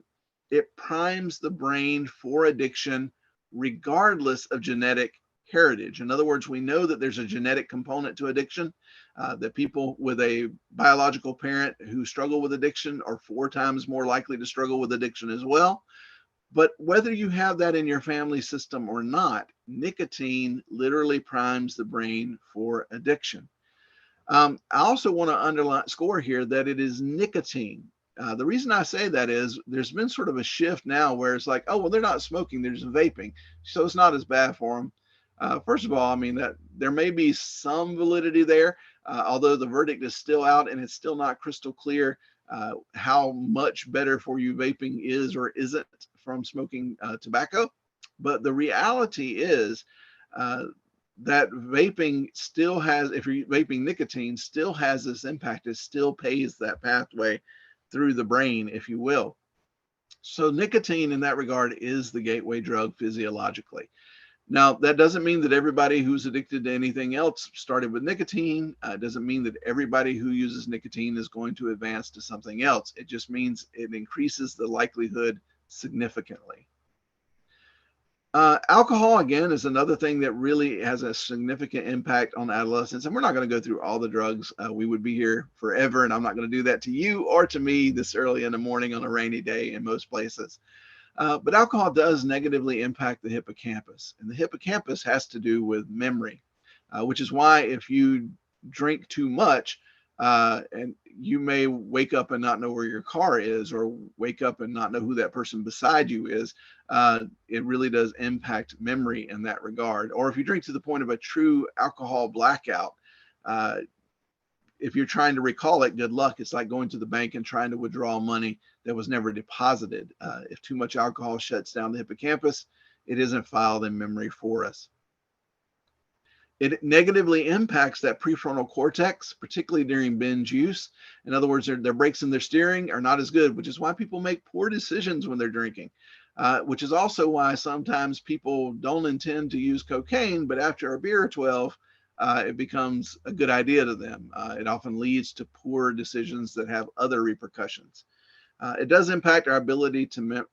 Speaker 2: It primes the brain for addiction regardless of genetic heritage. In other words, we know that there's a genetic component to addiction, that people with a biological parent who struggle with addiction are 4 times more likely to struggle with addiction as well. But whether you have that in your family system or not, nicotine literally primes the brain for addiction. I also want to underscore here that it is nicotine. The reason I say that is there's been sort of a shift now where it's like, oh, well, they're not smoking, they're just vaping, so it's not as bad for them. First of all, I mean, that there may be some validity there, although the verdict is still out and it's still not crystal clear how much better for you vaping is or isn't from smoking tobacco. But the reality is that vaping still has, if you're vaping nicotine, still has this impact. It still paves that pathway through the brain, if you will. So nicotine in that regard is the gateway drug physiologically. Now, that doesn't mean that everybody who's addicted to anything else started with nicotine. It doesn't mean that everybody who uses nicotine is going to advance to something else. It just means it increases the likelihood significantly. Alcohol, again, is another thing that really has a significant impact on adolescents. And we're not going to go through all the drugs. We would be here forever, and I'm not going to do that to you or to me this early in the morning on a rainy day in most places. But alcohol does negatively impact the hippocampus. And the hippocampus has to do with memory, which is why if you drink too much, and you may wake up and not know where your car is, or wake up and not know who that person beside you is, it really does impact memory in that regard. Or if you drink to the point of a true alcohol blackout, if you're trying to recall it, good luck. It's like going to the bank and trying to withdraw money that was never deposited. If too much alcohol shuts down the hippocampus, it isn't filed in memory for us. It negatively impacts that prefrontal cortex, particularly during binge use. In other words, their brakes in their steering are not as good, which is why people make poor decisions when they're drinking, which is also why sometimes people don't intend to use cocaine, but after a beer or 12, it becomes a good idea to them. It often leads to poor decisions that have other repercussions. It does impact our ability to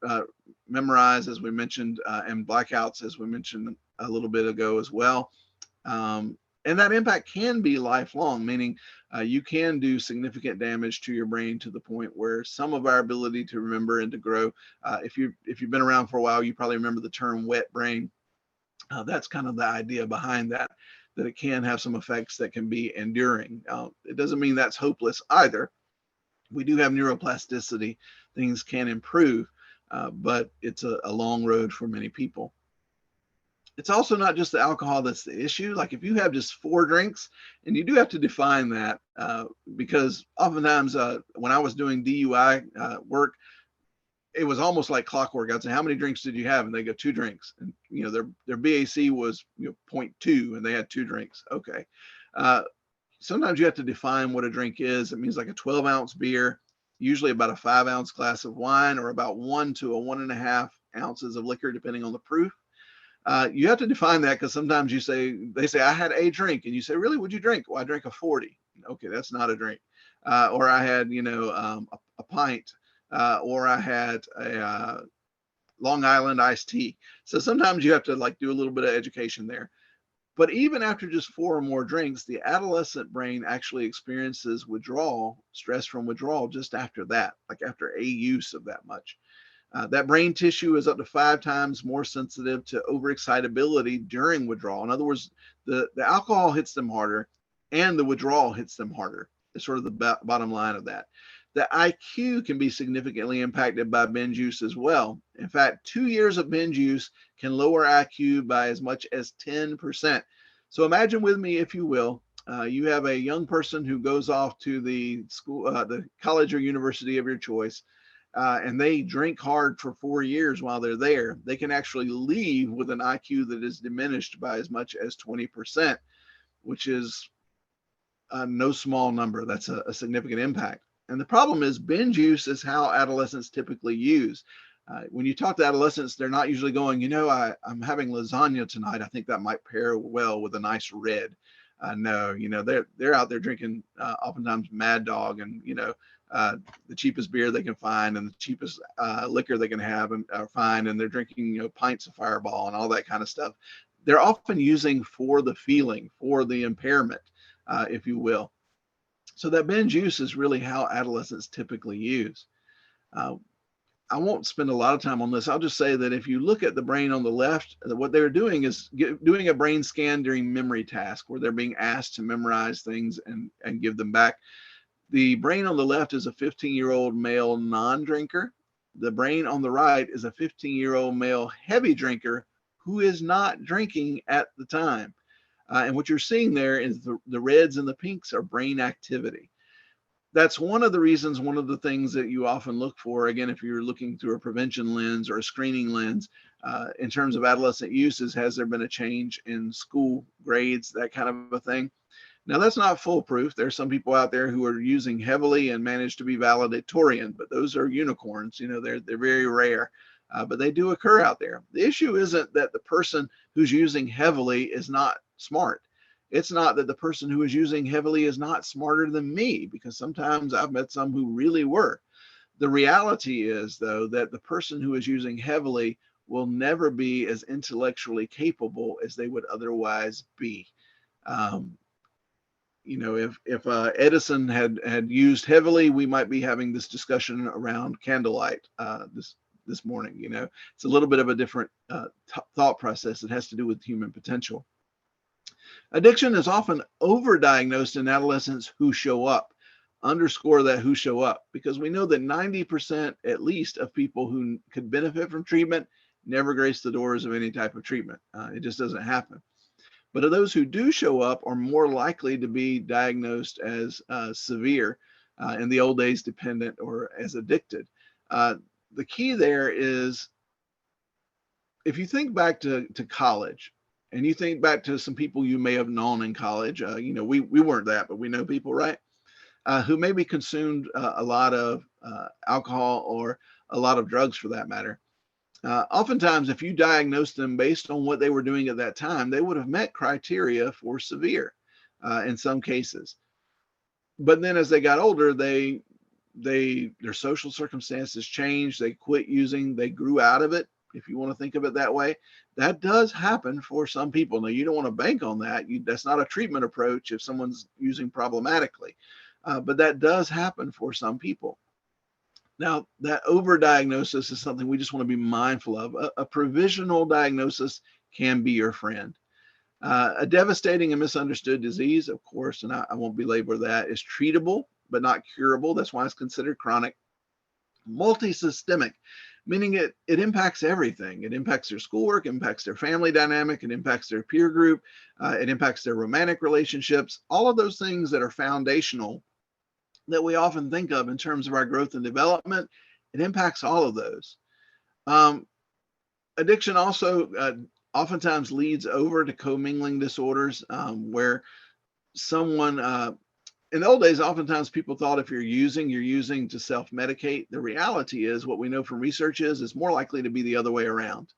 Speaker 2: memorize, as we mentioned, and blackouts, as we mentioned a little bit ago as well. And that impact can be lifelong, meaning you can do significant damage to your brain to the point where some of our ability to remember and to grow, if you've been around for a while, you probably remember the term wet brain. That's kind of the idea behind that it can have some effects that can be enduring. It doesn't mean that's hopeless either. We do have neuroplasticity. Things can improve, but it's a long road for many people. It's also not just the alcohol that's the issue. Like if you have just 4 drinks, and you do have to define that, because oftentimes when I was doing DUI work, it was almost like clockwork. I'd say, how many drinks did you have? And they go 2 drinks. And their BAC was 0.2, and they had 2 drinks. Okay. Sometimes you have to define what a drink is. It means like a 12-ounce beer, usually about a 5-ounce glass of wine, or about 1 to 1.5 ounces of liquor, depending on the proof. You have to define that, because sometimes they say, I had a drink, and you say, really, what'd you drink? Well, I drank a 40. Okay, that's not a drink. Or I had, a pint, or I had a Long Island iced tea. So sometimes you have to like do a little bit of education there. But even after just 4 or more drinks, the adolescent brain actually experiences withdrawal, stress from withdrawal, just after that, like after a use of that much. That brain tissue is up to 5 times more sensitive to overexcitability during withdrawal. In other words, the alcohol hits them harder, and the withdrawal hits them harder. It's sort of the bottom line of that. The IQ can be significantly impacted by binge use as well. In fact, 2 years of binge use can lower IQ by as much as 10%. So imagine with me, if you will, you have a young person who goes off to the school, the college or university of your choice, and they drink hard for 4 years while they're there. They can actually leave with an IQ that is diminished by as much as 20%, which is no small number. That's a significant impact. And the problem is binge use is how adolescents typically use. When you talk to adolescents, they're not usually going, I'm having lasagna tonight. I think that might pair well with a nice red. No, they're out there drinking oftentimes Mad Dog, and the cheapest beer they can find, and the cheapest liquor they can have and find, and they're drinking pints of Fireball and all that kind of stuff. They're often using for the feeling, for the impairment, if you will. So that binge use is really how adolescents typically use. I won't spend a lot of time on this. I'll just say that if you look at the brain on the left, what they're doing is doing a brain scan during memory task, where they're being asked to memorize things and give them back. The brain on the left is a 15-year-old male non-drinker. The brain on the right is a 15-year-old male heavy drinker who is not drinking at the time. And what you're seeing there is the reds and the pinks are brain activity. That's one of the things that you often look for, again, if you're looking through a prevention lens or a screening lens, in terms of adolescent uses, has there been a change in school grades, that kind of a thing? Now, that's not foolproof. There's some people out there who are using heavily and manage to be valedictorian, but those are unicorns. They're very rare, but they do occur out there. The issue isn't that the person who's using heavily is not smart. It's not that the person who is using heavily is not smarter than me, because sometimes I've met some who really were. The reality is, though, that the person who is using heavily will never be as intellectually capable as they would otherwise be. If Edison had used heavily, we might be having this discussion around candlelight this morning. It's a little bit of a different thought process. It has to do with human potential. Addiction is often overdiagnosed in adolescents who show up. Underscore that, who show up, because we know that 90% at least of people who could benefit from treatment never grace the doors of any type of treatment. It just doesn't happen. But of those who do show up are more likely to be diagnosed as severe, in the old days dependent, or as addicted. The key there is, if you think back to college, and you think back to some people you may have known in college, we weren't that, but we know people, right? Who maybe consumed a lot of alcohol or a lot of drugs for that matter. Oftentimes, if you diagnose them based on what they were doing at that time, they would have met criteria for severe in some cases. But then as they got older, their social circumstances changed. They quit using, they grew out of it, if you want to think of it that way. That does happen for some people. Now, you don't want to bank on that. That's not a treatment approach if someone's using problematically. But that does happen for some people. Now, that overdiagnosis is something we just want to be mindful of. A provisional diagnosis can be your friend. A devastating and misunderstood disease, of course, and I won't belabor that, is treatable but not curable. That's why it's considered chronic. Multisystemic, meaning it impacts everything. It impacts their schoolwork, impacts their family dynamic, it impacts their peer group, it impacts their romantic relationships, all of those things that are foundational that we often think of in terms of our growth and development. It impacts all of those. Addiction also oftentimes leads over to commingling disorders, where someone in the old days, oftentimes people thought if you're using to self-medicate. The reality is, what we know from research is it's more likely to be the other way around.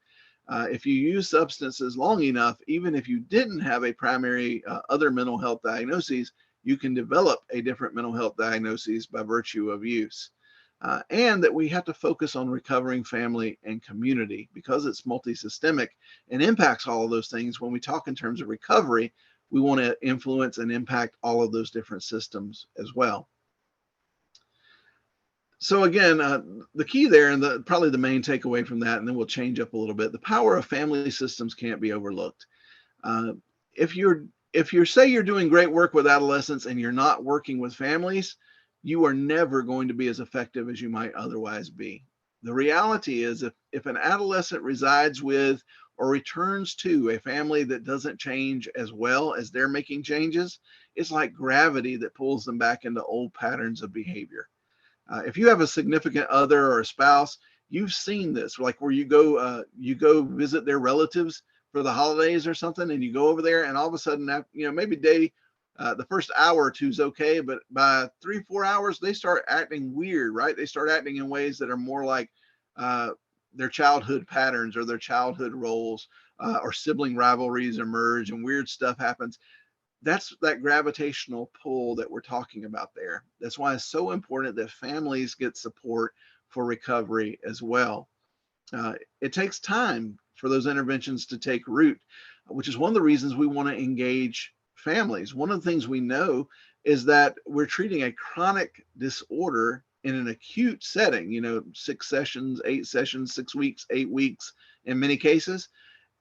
Speaker 2: If you use substances long enough, even if you didn't have a primary other mental health diagnoses, you can develop a different mental health diagnoses by virtue of use. And that we have to focus on recovering family and community because it's multisystemic and impacts all of those things. When we talk in terms of recovery, we want to influence and impact all of those different systems as well. So again, the key there, and probably the main takeaway from that, and then we'll change up a little bit, the power of family systems can't be overlooked. If you say you're doing great work with adolescents and you're not working with families, you are never going to be as effective as you might otherwise be. The reality is, if an adolescent resides with or returns to a family that doesn't change as well as they're making changes, it's like gravity that pulls them back into old patterns of behavior. If you have a significant other or a spouse, you've seen this, like where you go visit their relatives for the holidays or something, and you go over there, and all of a sudden, maybe the first hour or two is okay, but by 3-4 hours, they start acting weird, right? They start acting in ways that are more like their childhood patterns or their childhood roles, or sibling rivalries emerge and weird stuff happens. That's that gravitational pull that we're talking about there. That's why it's so important that families get support for recovery as well. It takes time for those interventions to take root, which is one of the reasons we want to engage families. One of the things we know is that we're treating a chronic disorder in an acute setting, 6 sessions, 8 sessions, 6 weeks, 8 weeks in many cases,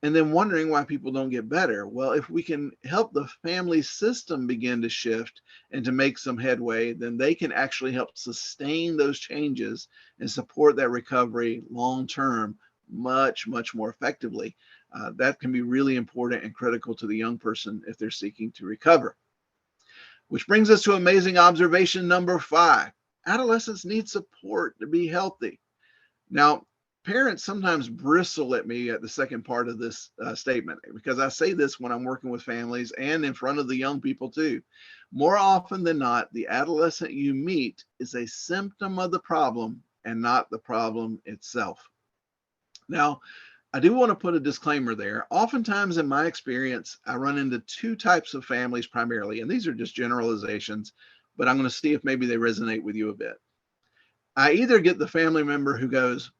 Speaker 2: and then wondering why people don't get better. Well, if we can help the family system begin to shift and to make some headway, then they can actually help sustain those changes and support that recovery long term much, much more effectively. That can be really important and critical to the young person if they're seeking to recover. Which brings us to amazing observation number 5. Adolescents need support to be healthy. Now, parents sometimes bristle at me at the second part of this statement, because I say this when I'm working with families and in front of the young people too. More often than not, the adolescent you meet is a symptom of the problem and not the problem itself. Now, I do want to put a disclaimer there. Oftentimes in my experience, I run into 2 types of families primarily, and these are just generalizations, but I'm going to see if maybe they resonate with you a bit. I either get the family member who goes,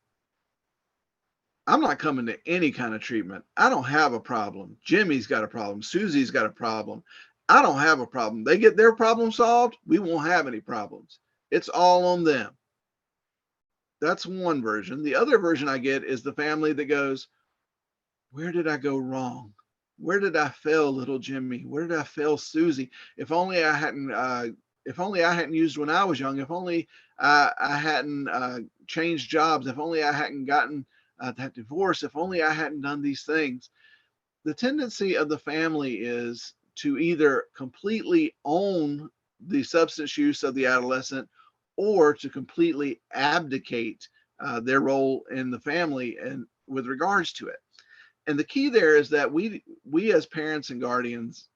Speaker 2: I'm not coming to any kind of treatment. I don't have a problem. Jimmy's got a problem. Susie's got a problem. I don't have a problem. They get their problem solved. We won't have any problems. It's all on them. That's one version. The other version I get is the family that goes, where did I go wrong? Where did I fail, little Jimmy? Where did I fail, Susie? If only I hadn't used when I was young. If only I hadn't changed jobs. If only I hadn't gotten that divorce. If only I hadn't done these things. The tendency of the family is to either completely own the substance use of the adolescent or to completely abdicate their role in the family and with regards to it. And the key there is that we as parents and guardians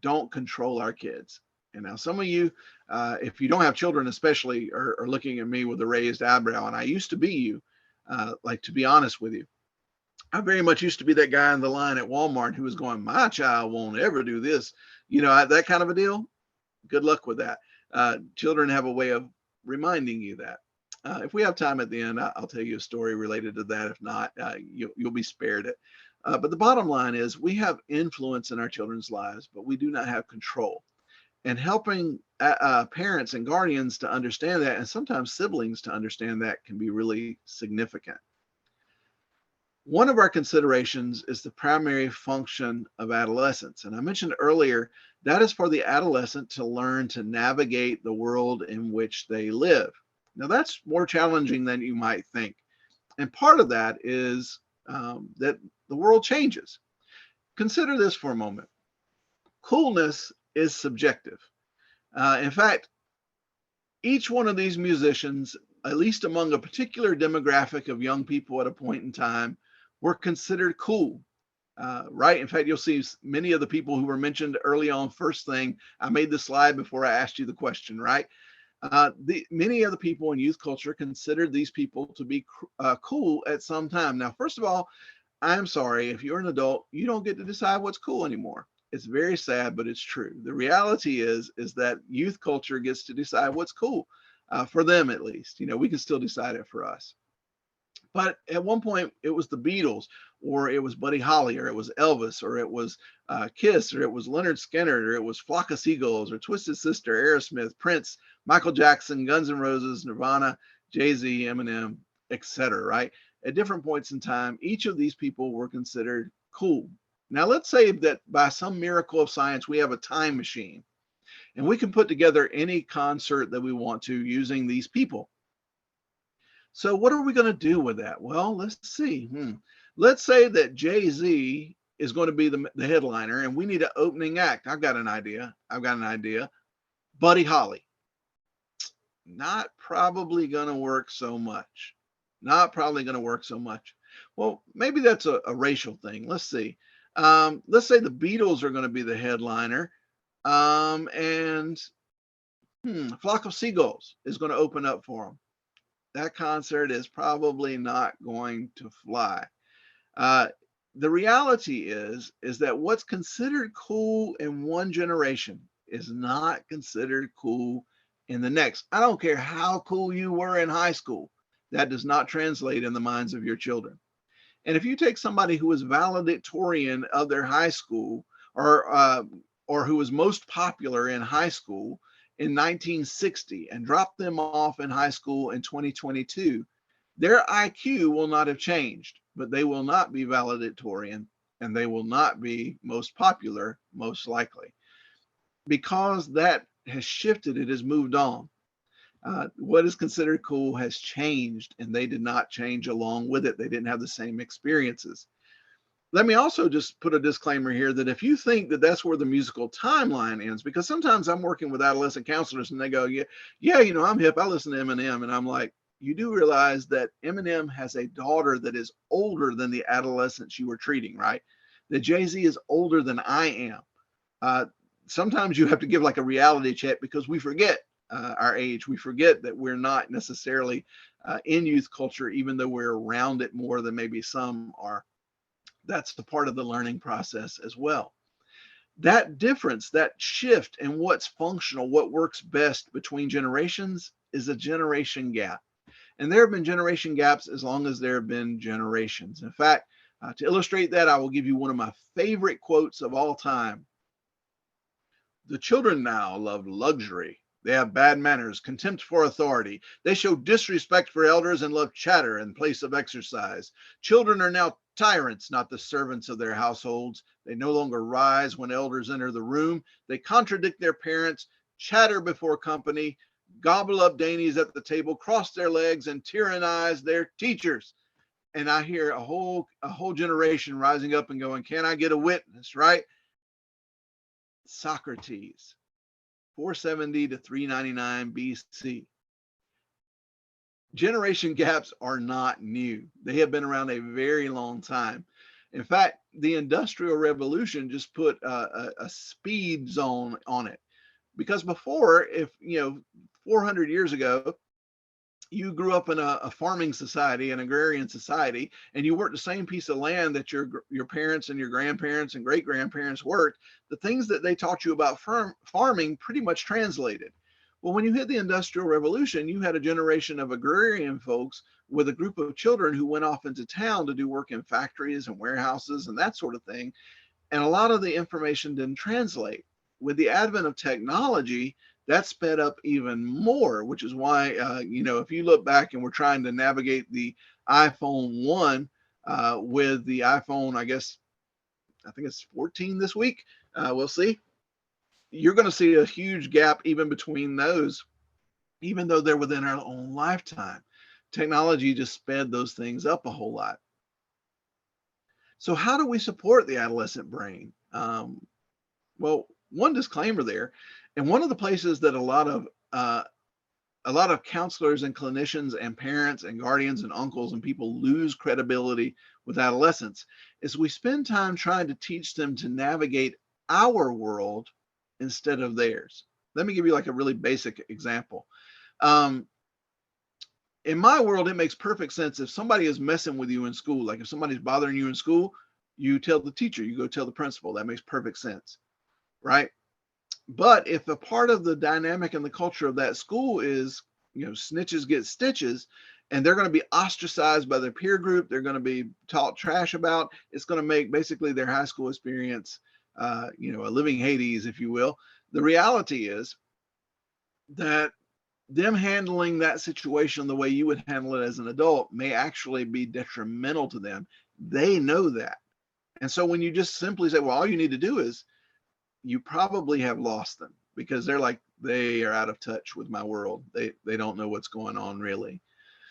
Speaker 2: don't control our kids. And now some of you, if you don't have children especially, are looking at me with a raised eyebrow, and I used to be you, to be honest with you. I very much used to be that guy in the line at Walmart who was going, my child won't ever do this. That kind of a deal. Good luck with that. Children have a way of reminding you that. If we have time at the end, I'll tell you a story related to that. If not, you'll be spared it. But the bottom line is we have influence in our children's lives, but we do not have control. And helping parents and guardians to understand that, and sometimes siblings to understand that, can be really significant. One of our considerations is the primary function of adolescence. And I mentioned earlier, that is for the adolescent to learn to navigate the world in which they live. Now, that's more challenging than you might think. And part of that is that the world changes. Consider this for a moment. Coolness is subjective. In fact, each one of these musicians, at least among a particular demographic of young people at a point in time, were considered cool. Right? In fact, you'll see many of the people who were mentioned early on. First thing, I made the slide before I asked you the question, right? Many of the people in youth culture considered these people to be cool at some time. Now, first of all, I'm sorry, if you're an adult, you don't get to decide what's cool anymore. It's very sad, but it's true. The reality is that youth culture gets to decide what's cool, for them at least. We can still decide it for us. But at one point, it was the Beatles, or it was Buddy Holly, or it was Elvis, or it was Kiss, or it was Leonard Skinner, or it was Flock of Seagulls, or Twisted Sister, Aerosmith, Prince, Michael Jackson, Guns N' Roses, Nirvana, Jay-Z, Eminem, etc. Right? At different points in time, each of these people were considered cool. Now, let's say that by some miracle of science, we have a time machine, and we can put together any concert that we want to using these people. So what are we going to do with that? Well, let's see. Let's say that Jay-Z is going to be the headliner, and we need an opening act. I've got an idea. Buddy Holly. Not probably going to work so much. Well, maybe that's a racial thing. Let's see. Let's say the Beatles are going to be the headliner, and Flock of Seagulls is going to open up for them. That concert is probably not going to fly. The reality is that what's considered cool in one generation is not considered cool in the next. I don't care how cool you were in high school. That does not translate in the minds of your children. And if you take somebody who was valedictorian of their high school, or who was most popular in high school in 1960, and drop them off in high school in 2022, their IQ will not have changed, but they will not be valedictorian, and they will not be most popular, most likely, because that has shifted. It has moved on. What is considered cool has changed, and they did not change along with it. They didn't have the same experiences. Let me also just put a disclaimer here that if you think that that's where the musical timeline ends, because sometimes I'm working with adolescent counselors and they go, yeah, I'm hip. I listen to Eminem. And I'm like, you do realize that Eminem has a daughter that is older than the adolescents you were treating, right? That Jay-Z is older than I am. Sometimes you have to give like a reality check, because we forget our age. We forget that we're not necessarily in youth culture, even though we're around it more than maybe some are. That's the part of the learning process as well. That difference, that shift in what's functional, what works best between generations, is a generation gap. And there have been generation gaps as long as there have been generations. In fact, to illustrate that, I will give you one of my favorite quotes of all time. The children now love luxury. They have bad manners, contempt for authority. They show disrespect for elders and love chatter in place of exercise. Children are now tyrants, not the servants of their households. They no longer rise when elders enter the room. They contradict their parents, chatter before company, gobble up dainties at the table, cross their legs, and tyrannize their teachers. And I hear a whole generation rising up and going, can I get a witness, right? Socrates, 470 to 399 BC. Generation gaps are not new. They have been around a very long time. In fact, the Industrial Revolution just put a speed zone on it. Because before, 400 years ago, you grew up in a farming society, an agrarian society, and you worked the same piece of land that your parents and your grandparents and great grandparents worked, the things that they taught you about farming pretty much translated. Well, when you hit the Industrial Revolution, you had a generation of agrarian folks with a group of children who went off into town to do work in factories and warehouses and that sort of thing. And a lot of the information didn't translate. With the advent of technology, that sped up even more, which is why, if you look back and we're trying to navigate the iPhone 1 with the iPhone, I think it's 14 this week. We'll see. You're going to see a huge gap even between those even though they're within our own lifetime. Technology just sped those things up a whole lot. So how do we support the adolescent brain? Well, one disclaimer there, and one of the places that a lot of counselors and clinicians and parents and guardians and uncles and people lose credibility with adolescents is we spend time trying to teach them to navigate our world instead of theirs. Let me give you like a really basic example. Um, in my world, it makes perfect sense if somebody is messing with you in school, like if somebody's bothering you in school, you tell the teacher, you go tell the principal. That makes perfect sense, right? But if a part of the dynamic and the culture of that school is, snitches get stitches, and they're going to be ostracized by their peer group, they're going to be taught trash about, it's going to make basically their high school experience, a living Hades, if you will. The reality is that them handling that situation the way you would handle it as an adult may actually be detrimental to them. They know that. And so when you just simply say, well, all you need to do is, you probably have lost them because they are out of touch with my world. They don't know what's going on really.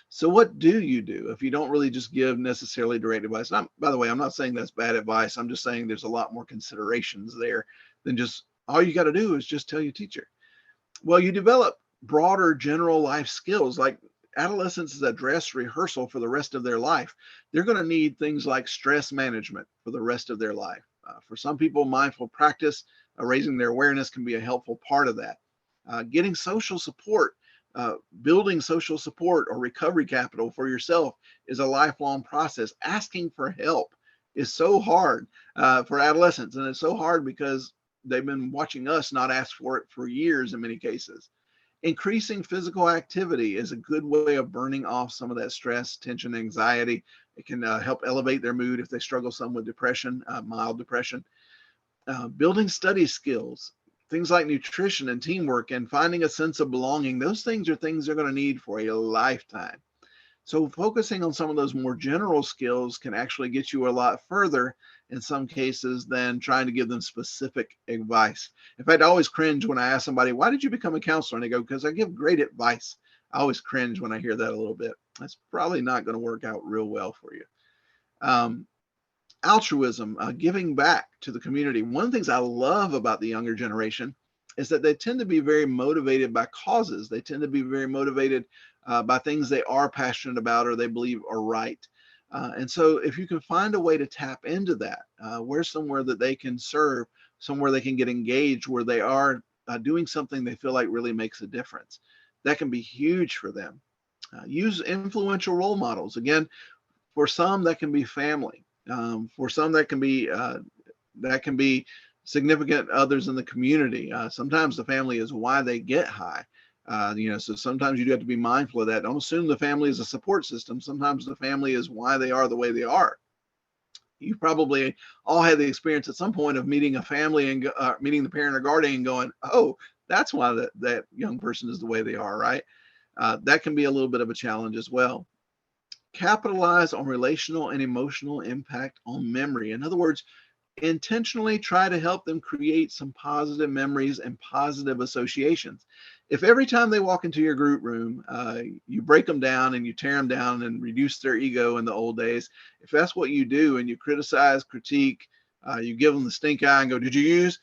Speaker 2: So what do you do if you don't really just give necessarily direct advice? By the way, I'm not saying that's bad advice. I'm just saying there's a lot more considerations there than just all you got to do is just tell your teacher. Well, you develop broader general life skills like adolescence is a dress rehearsal for the rest of their life. They're going to need things like stress management for the rest of their life. For some people, mindful practice, raising their awareness can be a helpful part of that. Getting social support, building social support or recovery capital for yourself is a lifelong process. Asking for help is so hard for adolescents, and it's so hard because they've been watching us not ask for it for years in many cases. Increasing physical activity is a good way of burning off some of that stress, tension, anxiety. It can help elevate their mood if they struggle some with depression, mild depression. Building study skills, things like nutrition and teamwork and finding a sense of belonging. Those things are things they're going to need for a lifetime. So focusing on some of those more general skills can actually get you a lot further in some cases than trying to give them specific advice. In fact, I always cringe when I ask somebody, why did you become a counselor? And they go, because I give great advice. I always cringe when I hear that a little bit. That's probably not going to work out real well for you. Altruism, giving back to the community. One of the things I love about the younger generation is that they tend to be very motivated by causes. They tend to be very motivated by things they are passionate about or they believe are right. And so if you can find a way to tap into that, where's somewhere that they can serve, somewhere they can get engaged, where they are doing something they feel like really makes a difference, that can be huge for them. Use influential role models. Again, for some that can be family. For some that can be significant others in the community. Sometimes the family is why they get high. So sometimes you do have to be mindful of that. Don't assume the family is a support system. Sometimes the family is why they are the way they are. You probably all had the experience at some point of meeting a family and meeting the parent or guardian and going, oh, that's why that young person is the way they are, right? That can be a little bit of a challenge as well. Capitalize on relational and emotional impact on memory. In other words, intentionally try to help them create some positive memories and positive associations. If every time they walk into your group room, you break them down and you tear them down and reduce their ego in the old days, if that's what you do and you criticize, critique, you give them the stink eye and go, did you use?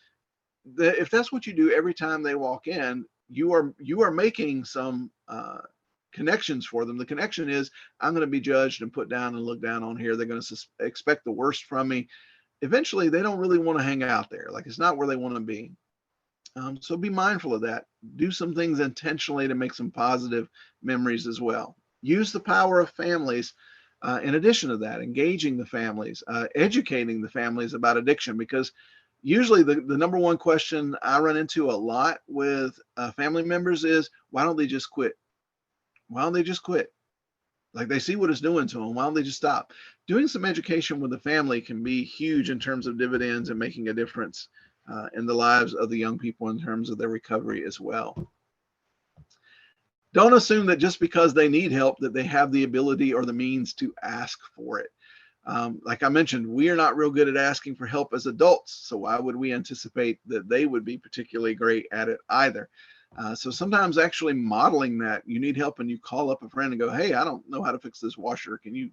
Speaker 2: If that's what you do every time they walk in, you are making some connections for them. The connection is, I'm going to be judged and put down and looked down on here. They're going to expect the worst from me. Eventually, they don't really want to hang out there. Like, it's not where they want to be. So be mindful of that. Do some things intentionally to make some positive memories as well. Use the power of families. In addition to that, engaging the families, educating the families about addiction, because usually the number one question I run into a lot with family members is, why don't they just quit? Why don't they just quit? Like, they see what it's doing to them. Why don't they just stop? Doing some education with the family can be huge in terms of dividends and making a difference in the lives of the young people in terms of their recovery as well. Don't assume that just because they need help that they have the ability or the means to ask for it. Like I mentioned, we are not real good at asking for help as adults. So why would we anticipate that they would be particularly great at it either? So sometimes actually modeling that, you need help and you call up a friend and go, hey, I don't know how to fix this washer. Can you,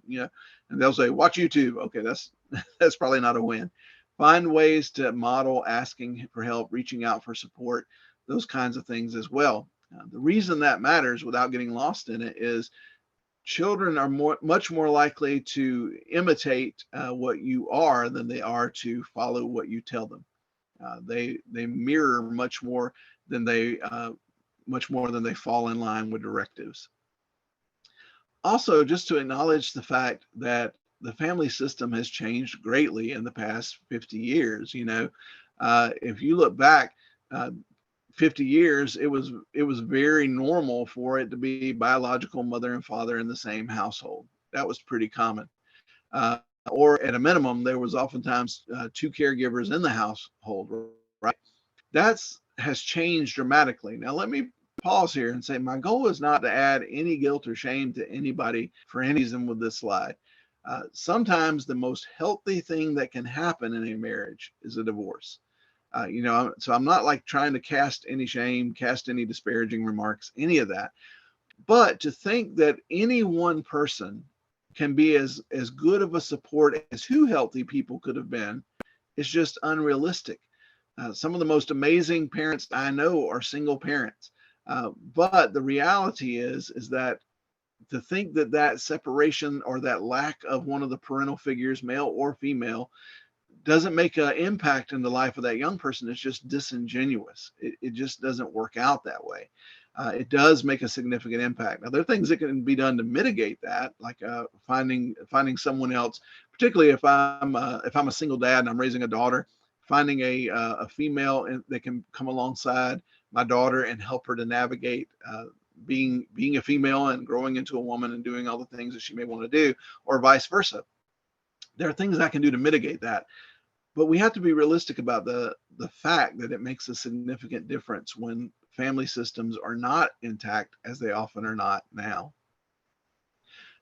Speaker 2: and they'll say, watch YouTube. Okay, that's probably not a win. Find ways to model asking for help, reaching out for support, those kinds of things as well. The reason that matters without getting lost in it is children are much more likely to imitate what you are than they are to follow what you tell them. They mirror much more than they fall in line with directives. Also, just to acknowledge the fact that the family system has changed greatly in the past 50 years. If you look back, 50 years, it was very normal for it to be biological mother and father in the same household. That was pretty common. Or at a minimum, there was oftentimes two caregivers in the household, right? Has changed dramatically. Now, let me pause here and say my goal is not to add any guilt or shame to anybody for any reason with this slide. Sometimes the most healthy thing that can happen in a marriage is a divorce. So I'm not like trying to cast any shame, cast any disparaging remarks, any of that. But to think that any one person can be as good of a support as two healthy people could have been is just unrealistic. Some of the most amazing parents I know are single parents. But the reality is that to think that separation or that lack of one of the parental figures, male or female, doesn't make an impact in the life of that young person, it's just disingenuous. It just doesn't work out that way. It does make a significant impact. Now, there are things that can be done to mitigate that, like finding someone else, particularly if I'm a single dad and I'm raising a daughter, finding a female that can come alongside my daughter and help her to navigate being a female and growing into a woman and doing all the things that she may want to do, or vice versa. There are things I can do to mitigate that, but we have to be realistic about the fact that it makes a significant difference when family systems are not intact, as they often are not now.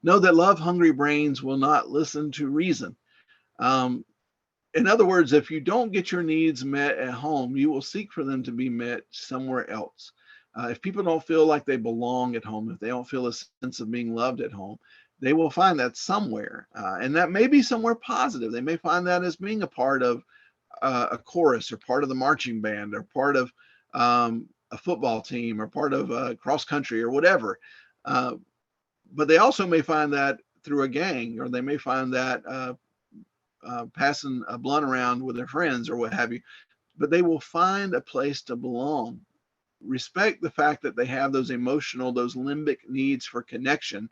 Speaker 2: Know that love-hungry brains will not listen to reason. In other words, if you don't get your needs met at home, you will seek for them to be met somewhere else. If people don't feel like they belong at home, if they don't feel a sense of being loved at home, they will find that somewhere. And that may be somewhere positive. They may find that as being a part of a chorus, or part of the marching band, or part of a football team, or part of cross country, or whatever. But they also may find that through a gang, or they may find that passing a blunt around with their friends or what have you. But they will find a place to belong. Respect the fact that they have those emotional, those limbic needs for connection,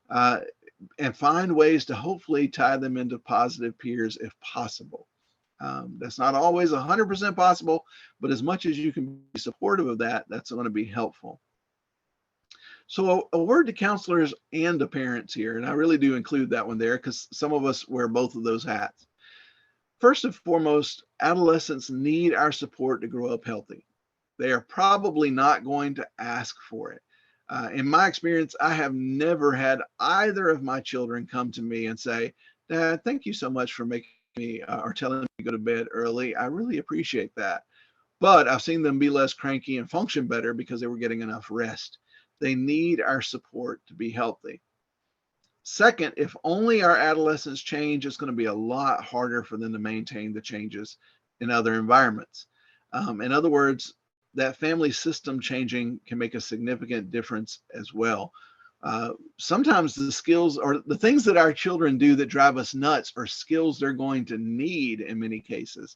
Speaker 2: and find ways to hopefully tie them into positive peers if possible. That's not always 100% possible, but as much as you can be supportive of that, that's going to be helpful. So a word to counselors and to parents here, and I really do include that one there because some of us wear both of those hats. First and foremost, adolescents need our support to grow up healthy. They are probably not going to ask for it. In my experience, I have never had either of my children come to me and say, Dad, thank you so much for making me or telling me to go to bed early. I really appreciate that. But I've seen them be less cranky and function better because they were getting enough rest. They need our support to be healthy. Second, if only our adolescents change, it's going to be a lot harder for them to maintain the changes in other environments. In other words, that family system changing can make a significant difference as well. Sometimes the skills or the things that our children do that drive us nuts are skills they're going to need in many cases.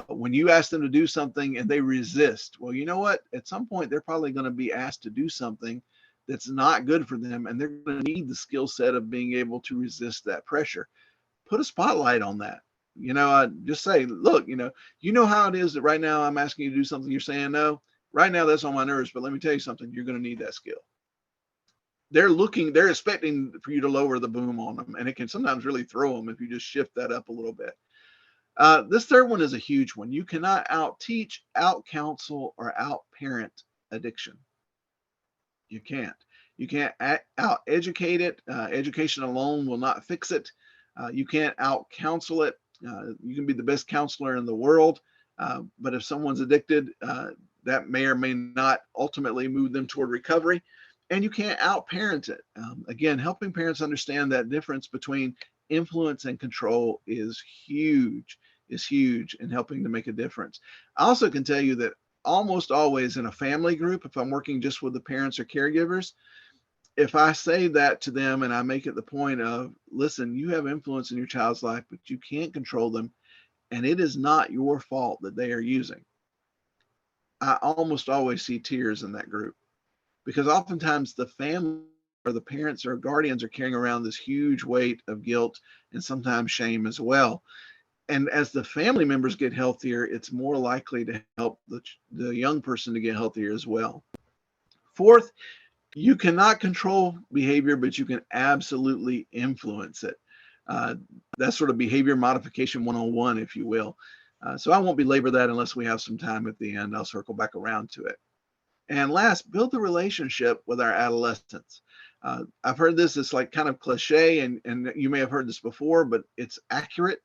Speaker 2: When you ask them to do something and they resist, well, you know what? At some point, they're probably going to be asked to do something that's not good for them, and they're going to need the skill set of being able to resist that pressure. Put a spotlight on that. Just say, look, you know how it is that right now I'm asking you to do something, you're saying no. Right now that's on my nerves, but let me tell you something, you're going to need that skill. They're expecting for you to lower the boom on them, and it can sometimes really throw them if you just shift that up a little bit. This third one is a huge one. You cannot out-teach, out-counsel, or out-parent addiction. You can't. You can't out-educate it. Education alone will not fix it. You can't out-counsel it. You can be the best counselor in the world, but if someone's addicted, that may or may not ultimately move them toward recovery. And you can't out-parent it. Again, helping parents understand that difference between influence and control is huge in helping to make a difference. I also can tell you that almost always in a family group, if I'm working just with the parents or caregivers, if I say that to them and I make it the point of, listen, you have influence in your child's life, but you can't control them, and it is not your fault that they are using, I almost always see tears in that group, because oftentimes the family or the parents or guardians are carrying around this huge weight of guilt and sometimes shame as well. And as the family members get healthier, it's more likely to help the young person to get healthier as well. Fourth, you cannot control behavior, but you can absolutely influence it. Uh, that's sort of behavior modification 101, if you will. So I won't belabor that unless we have some time at the end. I'll circle back around to it. And last, build the relationship with our adolescents. I've heard this, it's like kind of cliche, and you may have heard this before, but it's accurate.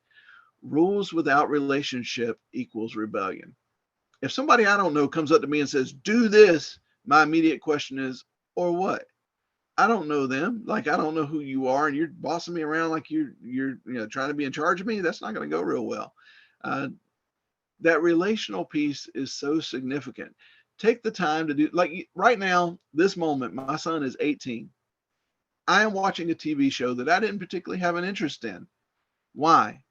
Speaker 2: Rules without relationship equals rebellion. If somebody I don't know comes up to me and says, do this, my immediate question is, or what? I don't know them. Like, I don't know who you are, and you're bossing me around like you're trying to be in charge of me. That's not going to go real well. That relational piece is so significant. Take the time to do, like right now, this moment, my son is 18. I am watching a TV show that I didn't particularly have an interest in. Why?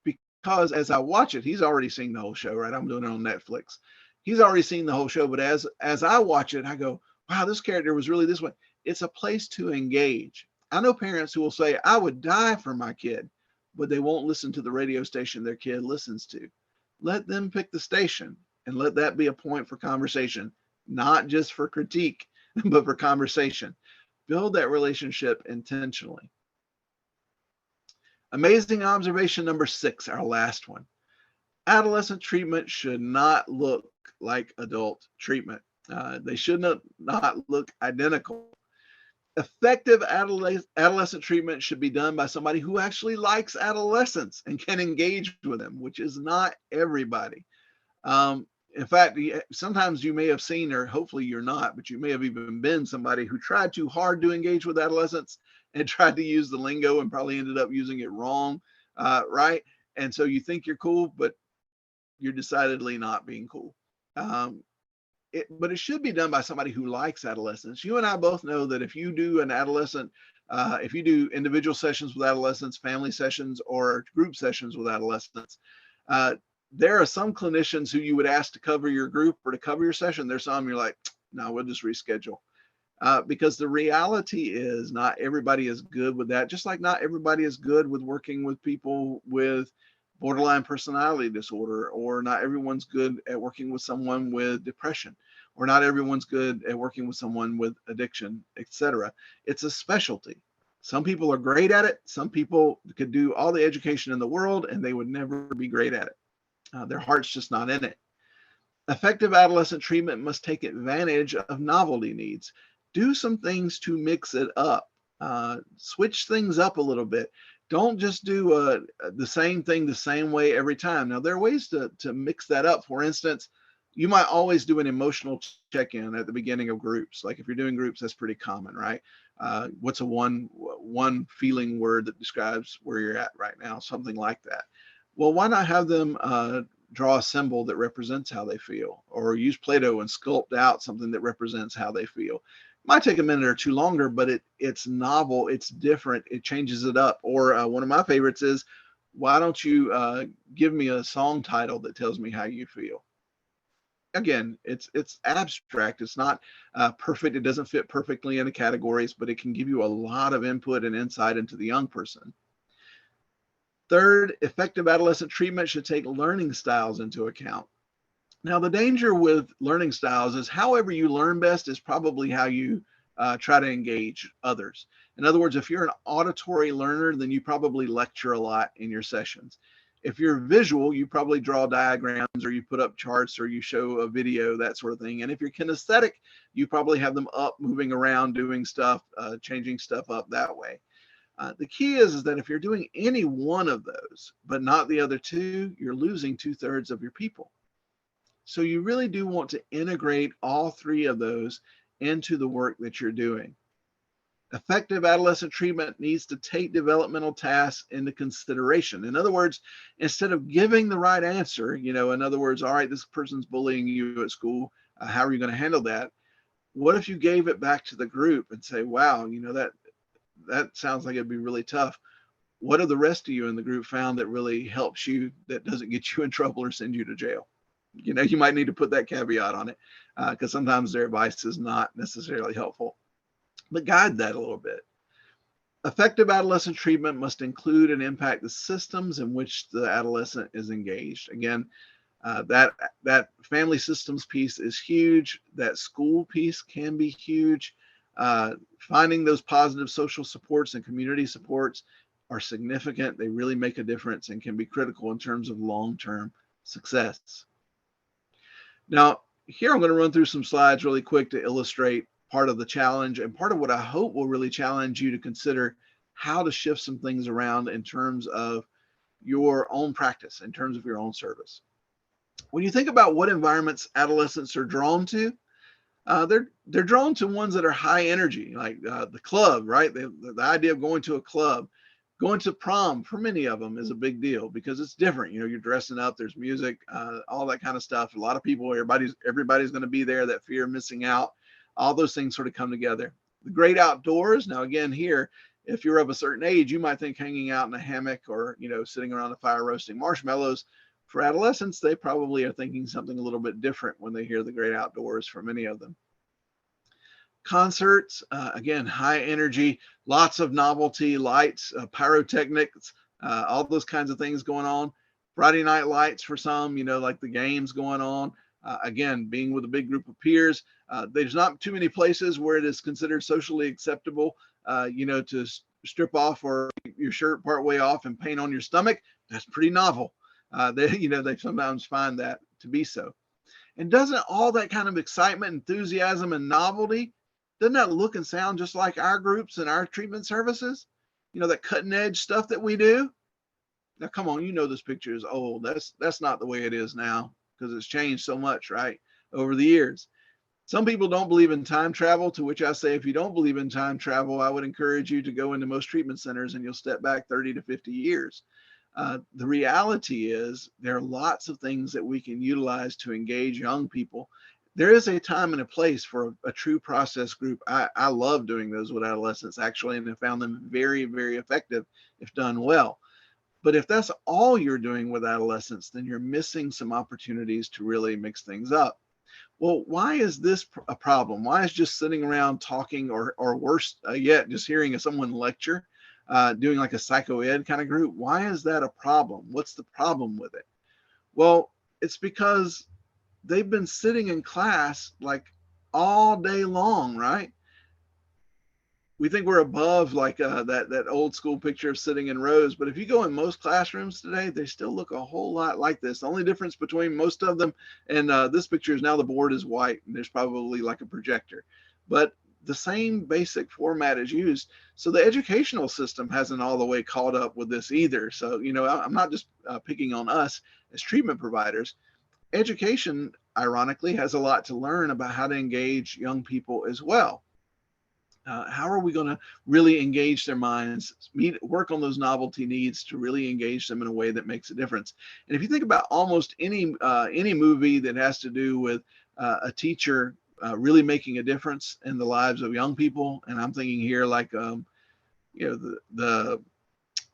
Speaker 2: Because as I watch it, he's already seen the whole show, right? I'm doing it on Netflix. He's already seen the whole show, but as I watch it, I go, wow, this character was really this way. It's a place to engage. I know parents who will say, I would die for my kid, but they won't listen to the radio station their kid listens to. Let them pick the station and let that be a point for conversation, not just for critique, but for conversation. Build that relationship intentionally. Amazing observation number 6, our last one. Adolescent treatment should not look like adult treatment. They should not look identical. Effective adolescent treatment should be done by somebody who actually likes adolescents and can engage with them, which is not everybody. In fact, sometimes you may have seen, or hopefully you're not, but you may have even been somebody who tried too hard to engage with adolescents and tried to use the lingo and probably ended up using it wrong, right? And so you think you're cool, but you're decidedly not being cool. But it should be done by somebody who likes adolescents. You and I both know that if you do an adolescent, if you do individual sessions with adolescents, family sessions, or group sessions with adolescents, there are some clinicians who you would ask to cover your group or to cover your session. There's some you're like, no, we'll just reschedule. Because the reality is not everybody is good with that, just like not everybody is good with working with people with borderline personality disorder, or not everyone's good at working with someone with depression, or not everyone's good at working with someone with addiction, etc. It's a specialty. Some people are great at it. Some people could do all the education in the world and they would never be great at it. Their heart's just not in it. Effective adolescent treatment must take advantage of novelty needs. Do some things to mix it up. Switch things up a little bit. Don't just do the same thing the same way every time. Now, there are ways to mix that up. For instance, you might always do an emotional check-in at the beginning of groups. Like if you're doing groups, that's pretty common, right? What's a one feeling word that describes where you're at right now? Something like that. Well, why not have them draw a symbol that represents how they feel, or use Play-Doh and sculpt out something that represents how they feel? Might take a minute or two longer, but it's novel, it's different, it changes it up. Or one of my favorites is, why don't you give me a song title that tells me how you feel? Again, it's abstract, it's not perfect, it doesn't fit perfectly into categories, but it can give you a lot of input and insight into the young person. Third, effective adolescent treatment should take learning styles into account. Now, the danger with learning styles is however you learn best is probably how you try to engage others. In other words, if you're an auditory learner, then you probably lecture a lot in your sessions. If you're visual, you probably draw diagrams, or you put up charts, or you show a video, that sort of thing. And if you're kinesthetic, you probably have them up, moving around, doing stuff, changing stuff up that way. The key is that if you're doing any one of those, but not the other two, you're losing 2/3 of your people. So you really do want to integrate all three of those into the work that you're doing. Effective adolescent treatment needs to take developmental tasks into consideration. In other words, instead of giving the right answer, in other words, all right, this person's bullying you at school, how are you going to handle that? What if you gave it back to the group and say, wow, that sounds like it'd be really tough. What have the rest of you in the group found that really helps you, that doesn't get you in trouble or send you to jail? You might need to put that caveat on it, because sometimes their advice is not necessarily helpful, but guide that a little bit. Effective adolescent treatment must include and impact the systems in which the adolescent is engaged. Again, that family systems piece is huge. That school piece can be huge. Finding those positive social supports and community supports are significant. They really make a difference and can be critical in terms of long-term success. Now, here I'm going to run through some slides really quick to illustrate part of the challenge and part of what I hope will really challenge you to consider how to shift some things around in terms of your own practice, in terms of your own service. When you think about what environments adolescents are drawn to, they're drawn to ones that are high energy, like the club, right? The idea of going to a club, going to prom for many of them is a big deal because it's different. You're dressing up, there's music, all that kind of stuff. A lot of people, everybody's going to be there. That fear of missing out, all those things sort of come together. The great outdoors. Now, again, here, if you're of a certain age, you might think hanging out in a hammock or sitting around the fire roasting marshmallows. For adolescents, they probably are thinking something a little bit different when they hear the great outdoors for many of them. Concerts, again, high energy, lots of novelty, lights, pyrotechnics, all those kinds of things going on. Friday night lights for some, like the games going on. Again, being with a big group of peers. There's not too many places where it is considered socially acceptable, to strip off or your shirt part way off and paint on your stomach. That's pretty novel. They sometimes find that to be so. And doesn't all that kind of excitement, enthusiasm, and novelty, doesn't that look and sound just like our groups and our treatment services? That cutting edge stuff that we do. Now, come on, this picture is old. That's not the way it is now because it's changed so much, right, over the years. Some people don't believe in time travel, to which I say, if you don't believe in time travel, I would encourage you to go into most treatment centers and you'll step back 30 to 50 years. The reality is there are lots of things that we can utilize to engage young people. There is a time and a place for a true process group. I love doing those with adolescents, actually, and have found them very, very effective if done well. But if that's all you're doing with adolescents, then you're missing some opportunities to really mix things up. Well, why is this a problem? Why is just sitting around talking, or worse yet, just hearing someone lecture, doing like a psycho-ed kind of group, why is that a problem? What's the problem with it? Well, it's because they've been sitting in class like all day long, right? We think we're above like that old school picture of sitting in rows, but if you go in most classrooms today, they still look a whole lot like this. The only difference between most of them and this picture is now the board is white and there's probably like a projector, but the same basic format is used. So the educational system hasn't all the way caught up with this either. So, I'm not just picking on us as treatment providers. Education, ironically, has a lot to learn about how to engage young people as well. How are we going to really engage their minds, work on those novelty needs to really engage them in a way that makes a difference? And if you think about almost any movie that has to do with a teacher really making a difference in the lives of young people, and I'm thinking here like the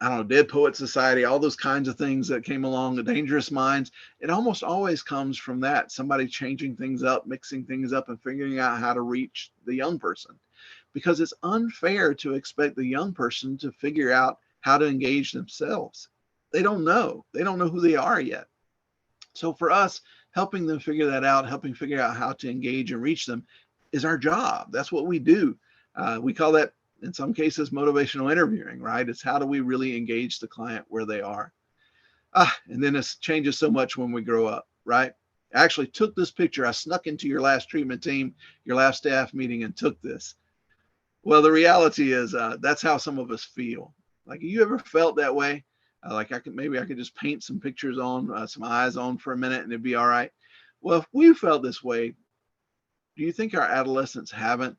Speaker 2: I don't know, Dead Poet Society, all those kinds of things that came along, the Dangerous Minds, it almost always comes from that, somebody changing things up, mixing things up, and figuring out how to reach the young person. Because it's unfair to expect the young person to figure out how to engage themselves. They don't know who they are yet. So for us, helping them figure that out, helping figure out how to engage and reach them is our job. That's what we do. We call that, in some cases, motivational interviewing, right? It's how do we really engage the client where they are. And then it changes so much when we grow up, right? I actually took this picture. I snuck into your last treatment team, your last staff meeting, and took this. Well, the reality is that's how some of us feel. Like, you ever felt that way? Like maybe I could just paint some pictures on, some eyes on for a minute and it'd be all right. Well, if we felt this way, do you think our adolescents haven't?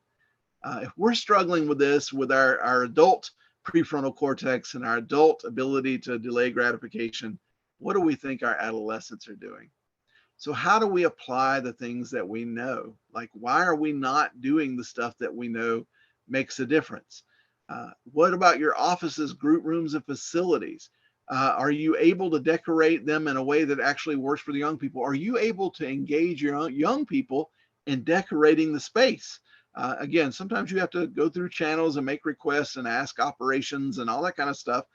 Speaker 2: If we're struggling with this, with our adult prefrontal cortex and our adult ability to delay gratification, what do we think our adolescents are doing? So, how do we apply the things that we know? Like, why are we not doing the stuff that we know makes a difference? What about your offices, group rooms, and facilities? Are you able to decorate them in a way that actually works for the young people? Are you able to engage your young people in decorating the space? Again, sometimes you have to go through channels and make requests and ask operations and all that kind of stuff.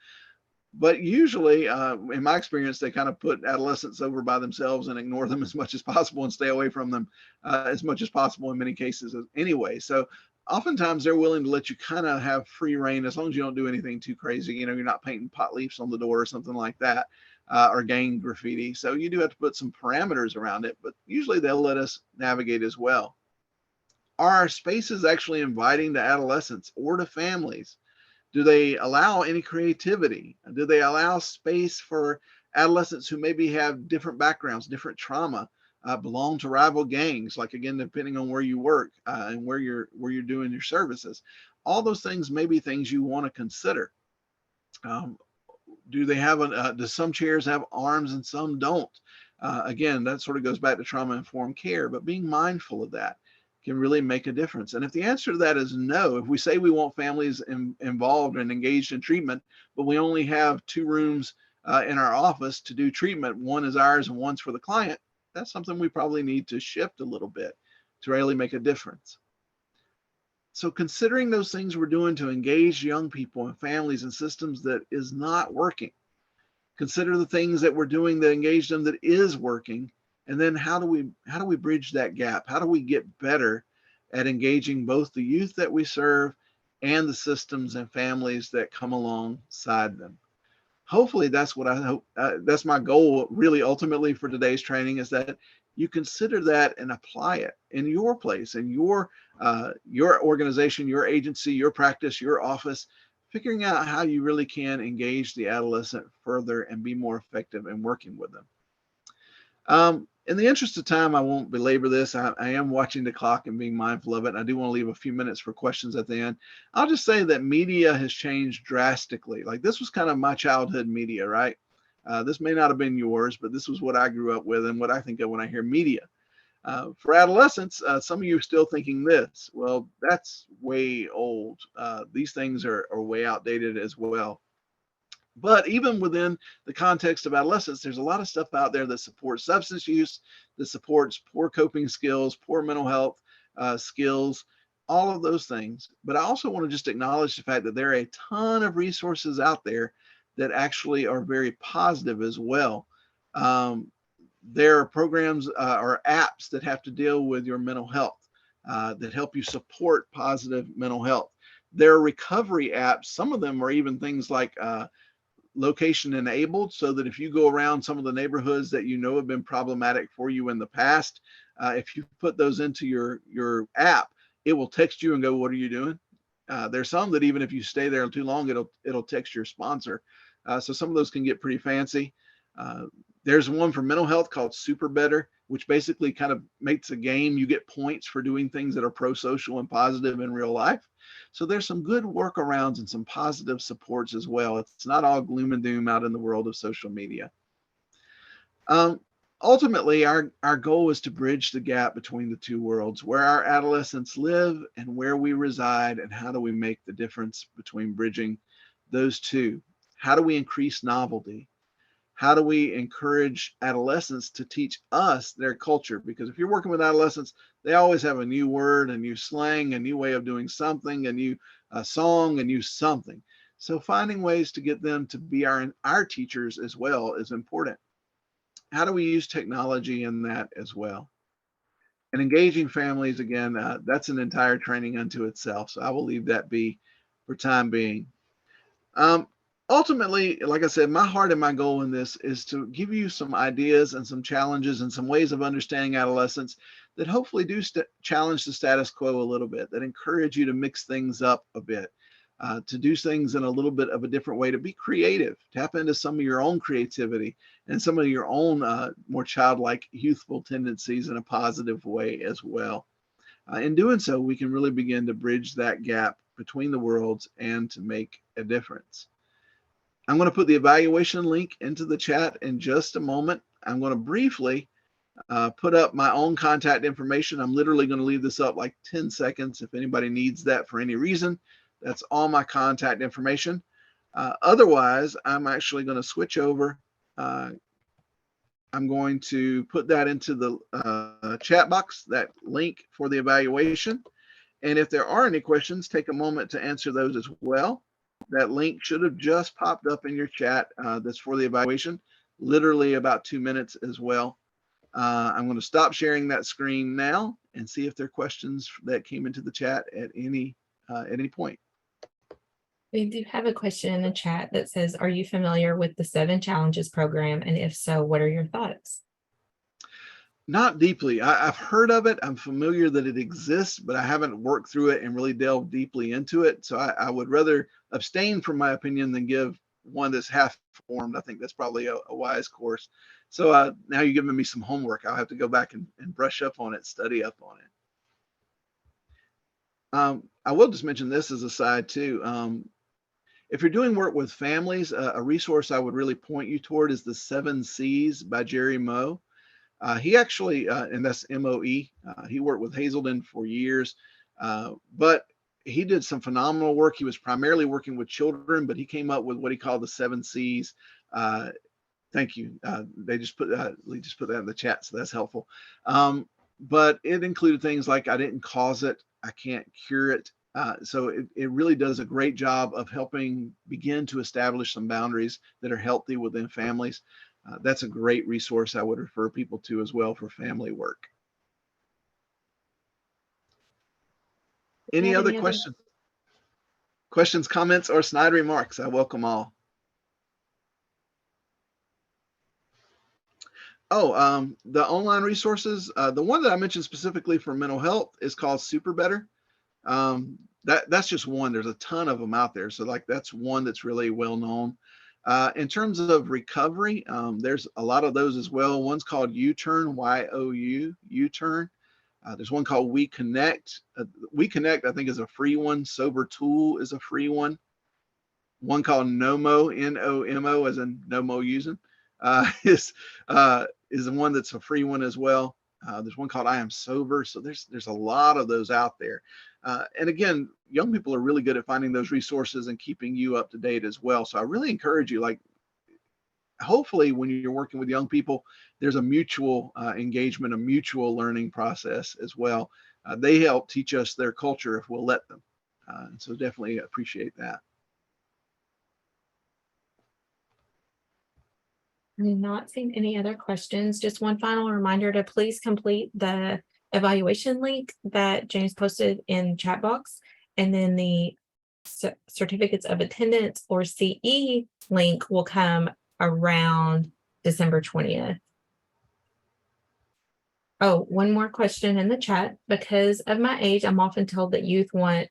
Speaker 2: But usually, in my experience, they kind of put adolescents over by themselves and ignore them as much as possible and stay away from them as much as possible in many cases anyway. So oftentimes they're willing to let you kind of have free reign as long as you don't do anything too crazy. You know, you're not painting pot leaves on the door or something like that, or gang graffiti. So you do have to put some parameters around it, but usually they'll let us navigate as well. Are our spaces actually inviting to adolescents or to families? Do they allow any creativity? Do they allow space for adolescents who maybe have different backgrounds, different trauma, belong to rival gangs? Like, again, depending on where you work and where you're doing your services, all those things may be things you want to consider. Um, do they have do some chairs have arms and some don't? Again, that sort of goes back to trauma informed care, but being mindful of that can really make a difference. And if the answer to that is no, if we say we want families involved and engaged in treatment, but we only have 2 rooms in our office to do treatment, one is ours and one's for the client, that's something we probably need to shift a little bit to really make a difference. So considering those things we're doing to engage young people and families and systems that is not working, consider the things that we're doing that engage them that is working, and then how do we bridge that gap? How do we get better at engaging both the youth that we serve and the systems and families that come alongside them? Hopefully that's what I hope, that's my goal really ultimately for today's training, is that you consider that and apply it in your place, in your organization, your agency, your practice, your office, figuring out how you really can engage the adolescent further and be more effective in working with them. In the interest of time, I won't belabor this. I am watching the clock and being mindful of it. I do want to leave a few minutes for questions at the end. I'll just say that media has changed drastically. Like, this was kind of my childhood media, right? This may not have been yours, but this was what I grew up with and what I think of when I hear media. For adolescents, some of you are still thinking this. Well, that's way old. These things are way outdated as well. But even within the context of adolescence, there's a lot of stuff out there that supports substance use, that supports poor coping skills, poor mental health skills, all of those things. But I also want to just acknowledge the fact that there are a ton of resources out there that actually are very positive as well. There are programs or apps that have to deal with your mental health that help you support positive mental health. There are recovery apps. Some of them are even things like location enabled, so that if you go around some of the neighborhoods that you know have been problematic for you in the past, if you put those into your app, it will text you and go, "What are you doing?" There's some that even if you stay there too long, it'll text your sponsor. So some of those can get pretty fancy. There's one for mental health called Super Better, which basically kind of makes a game. You get points for doing things that are pro-social and positive in real life. So there's some good workarounds and some positive supports as well. It's not all gloom and doom out in the world of social media. Ultimately, our goal is to bridge the gap between the two worlds, where our adolescents live and where we reside, and how do we make the difference between bridging those two? How do we increase novelty? How do we encourage adolescents to teach us their culture? Because if you're working with adolescents, they always have a new word, a new slang, a new way of doing something, a new song, a new something. So finding ways to get them to be our teachers as well is important. How do we use technology in that as well? And engaging families, again, that's an entire training unto itself. So I will leave that be for time being. Ultimately, like I said, my heart and my goal in this is to give you some ideas and some challenges and some ways of understanding adolescence that hopefully do challenge the status quo a little bit, that encourage you to mix things up a bit. to do things in a little bit of a different way, to be creative, tap into some of your own creativity and some of your own more childlike, youthful tendencies in a positive way as well. In doing so, we can really begin to bridge that gap between the worlds and to make a difference. I'm going to put the evaluation link into the chat in just a moment. I'm going to briefly put up my own contact information. I'm literally going to leave this up like 10 seconds if anybody needs that for any reason. That's all my contact information. Otherwise, I'm actually going to switch over. I'm going to put that into the chat box, that link for the evaluation. And if there are any questions, take a moment to answer those as well. That link should have just popped up in your chat. That's for the evaluation, literally about 2 minutes as well. I'm going to stop sharing that screen now and see if there are questions that came into the chat at any point.
Speaker 1: We do have a question in the chat that says, are you familiar with the 7 Challenges program? And if so, what are your thoughts?
Speaker 2: Not deeply. I've heard of it. I'm familiar that it exists, but I haven't worked through it and really delved deeply into it. So I would rather abstain from my opinion than give one that's half formed. I think that's probably a wise course. So now you're giving me some homework. I'll have to go back and brush up on it, study up on it. I will just mention this as a side too. If you're doing work with families, a resource I would really point you toward is the 7 C's by Jerry Moe. He actually, and that's MOE, he worked with Hazelden for years, but he did some phenomenal work. He was primarily working with children, but he came up with what he called the 7 C's. Thank you. They just put that in the chat, so that's helpful. But it included things like, I didn't cause it, I can't cure it. So it really does a great job of helping begin to establish some boundaries that are healthy within families. That's a great resource I would refer people to as well for family work. Any other questions? Questions, comments, or snide remarks? I welcome all. Oh, the online resources, the one that I mentioned specifically for mental health is called Super Better. That's just one. There's a ton of them out there. So like that's one that's really well known. In terms of recovery, there's a lot of those as well. One's called U-Turn, Y-O-U, U-Turn. There's one called We Connect. We Connect, I think, is a free one. Sober Tool is a free one. One called NOMO, N-O-M-O, as in no mo using, is the one that's a free one as well. There's one called I Am Sober. So there's a lot of those out there. And again, young people are really good at finding those resources and keeping you up to date as well. So I really encourage you, like, hopefully when you're working with young people, there's a mutual engagement, a mutual learning process as well. They help teach us their culture if we'll let them. So definitely appreciate that.
Speaker 1: I'm not seeing any other questions. Just one final reminder to please complete the evaluation link that James posted in chat box, and then the certificates of attendance or CE link will come around December 20th. Oh, one more question in the chat. Because of my age, I'm often told that youth want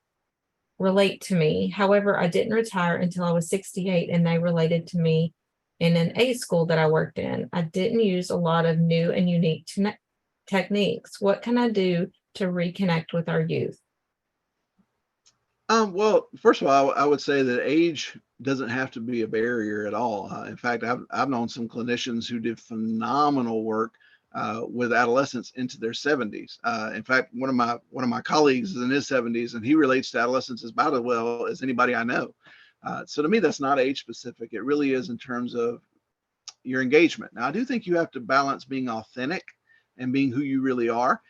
Speaker 1: relate to me. However, I didn't retire until I was 68 and they related to me in an A school that I worked in. I didn't use a lot of new and unique techniques. What can I do to reconnect with our youth?
Speaker 2: Well, first of all, I would say that age doesn't have to be a barrier at all. In fact, I've known some clinicians who did phenomenal work with adolescents into their 70s. In fact, one of my colleagues is in his 70s, and he relates to adolescents as about as well as anybody I know. So to me, that's not age specific. It really is in terms of your engagement. Now, I do think you have to balance being authentic and being who you really are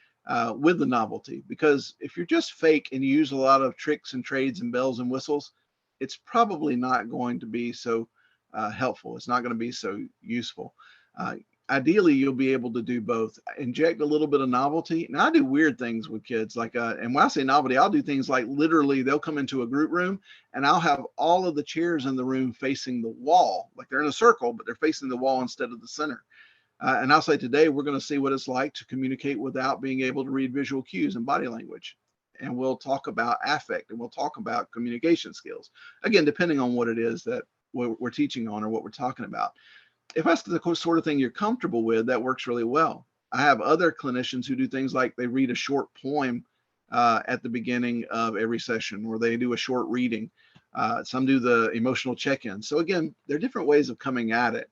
Speaker 2: with the novelty, because if you're just fake and you use a lot of tricks and trades and bells and whistles, it's probably not going to be so helpful. It's not going to be so useful. Ideally, you'll be able to do both. Inject a little bit of novelty. Now, I do weird things with kids, like, and when I say novelty, I'll do things like literally they'll come into a group room and I'll have all of the chairs in the room facing the wall, like they're in a circle, but they're facing the wall instead of the center. And I'll say, today, we're going to see what it's like to communicate without being able to read visual cues and body language. and we'll talk about affect, and we'll talk about communication skills. Again, depending on what it is that we're teaching on or what we're talking about. If that's the sort of thing you're comfortable with, that works really well. I have other clinicians who do things like they read a short poem at the beginning of every session, or they do a short reading. Some do the emotional check-in. So again, there are different ways of coming at it.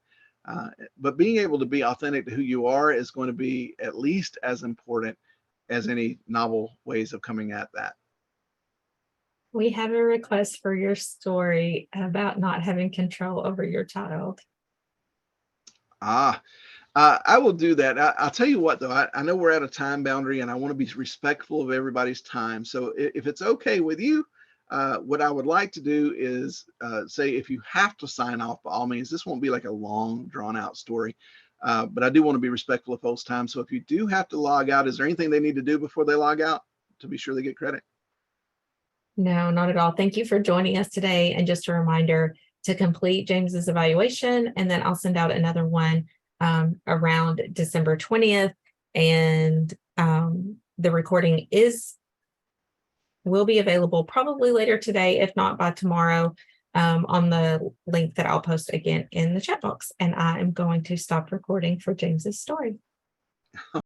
Speaker 2: But being able to be authentic to who you are is going to be at least as important as any novel ways of coming at that.
Speaker 1: We have a request for your story about not having control over your child.
Speaker 2: I will do that. I'll tell you what, though, I know we're at a time boundary and I want to be respectful of everybody's time. So if it's okay with you, what I would like to do is say, if you have to sign off, by all means, this won't be like a long, drawn out story. But I do want to be respectful of folks' time. So if you do have to log out, is there anything they need to do before they log out to be sure they get credit?
Speaker 1: No, not at all. Thank you for joining us today. And just a reminder to complete James's evaluation, and then I'll send out another one around December 20th. And the recording will be available probably later today, if not by tomorrow, on the link that I'll post again in the chat box. And I am going to stop recording for James's story.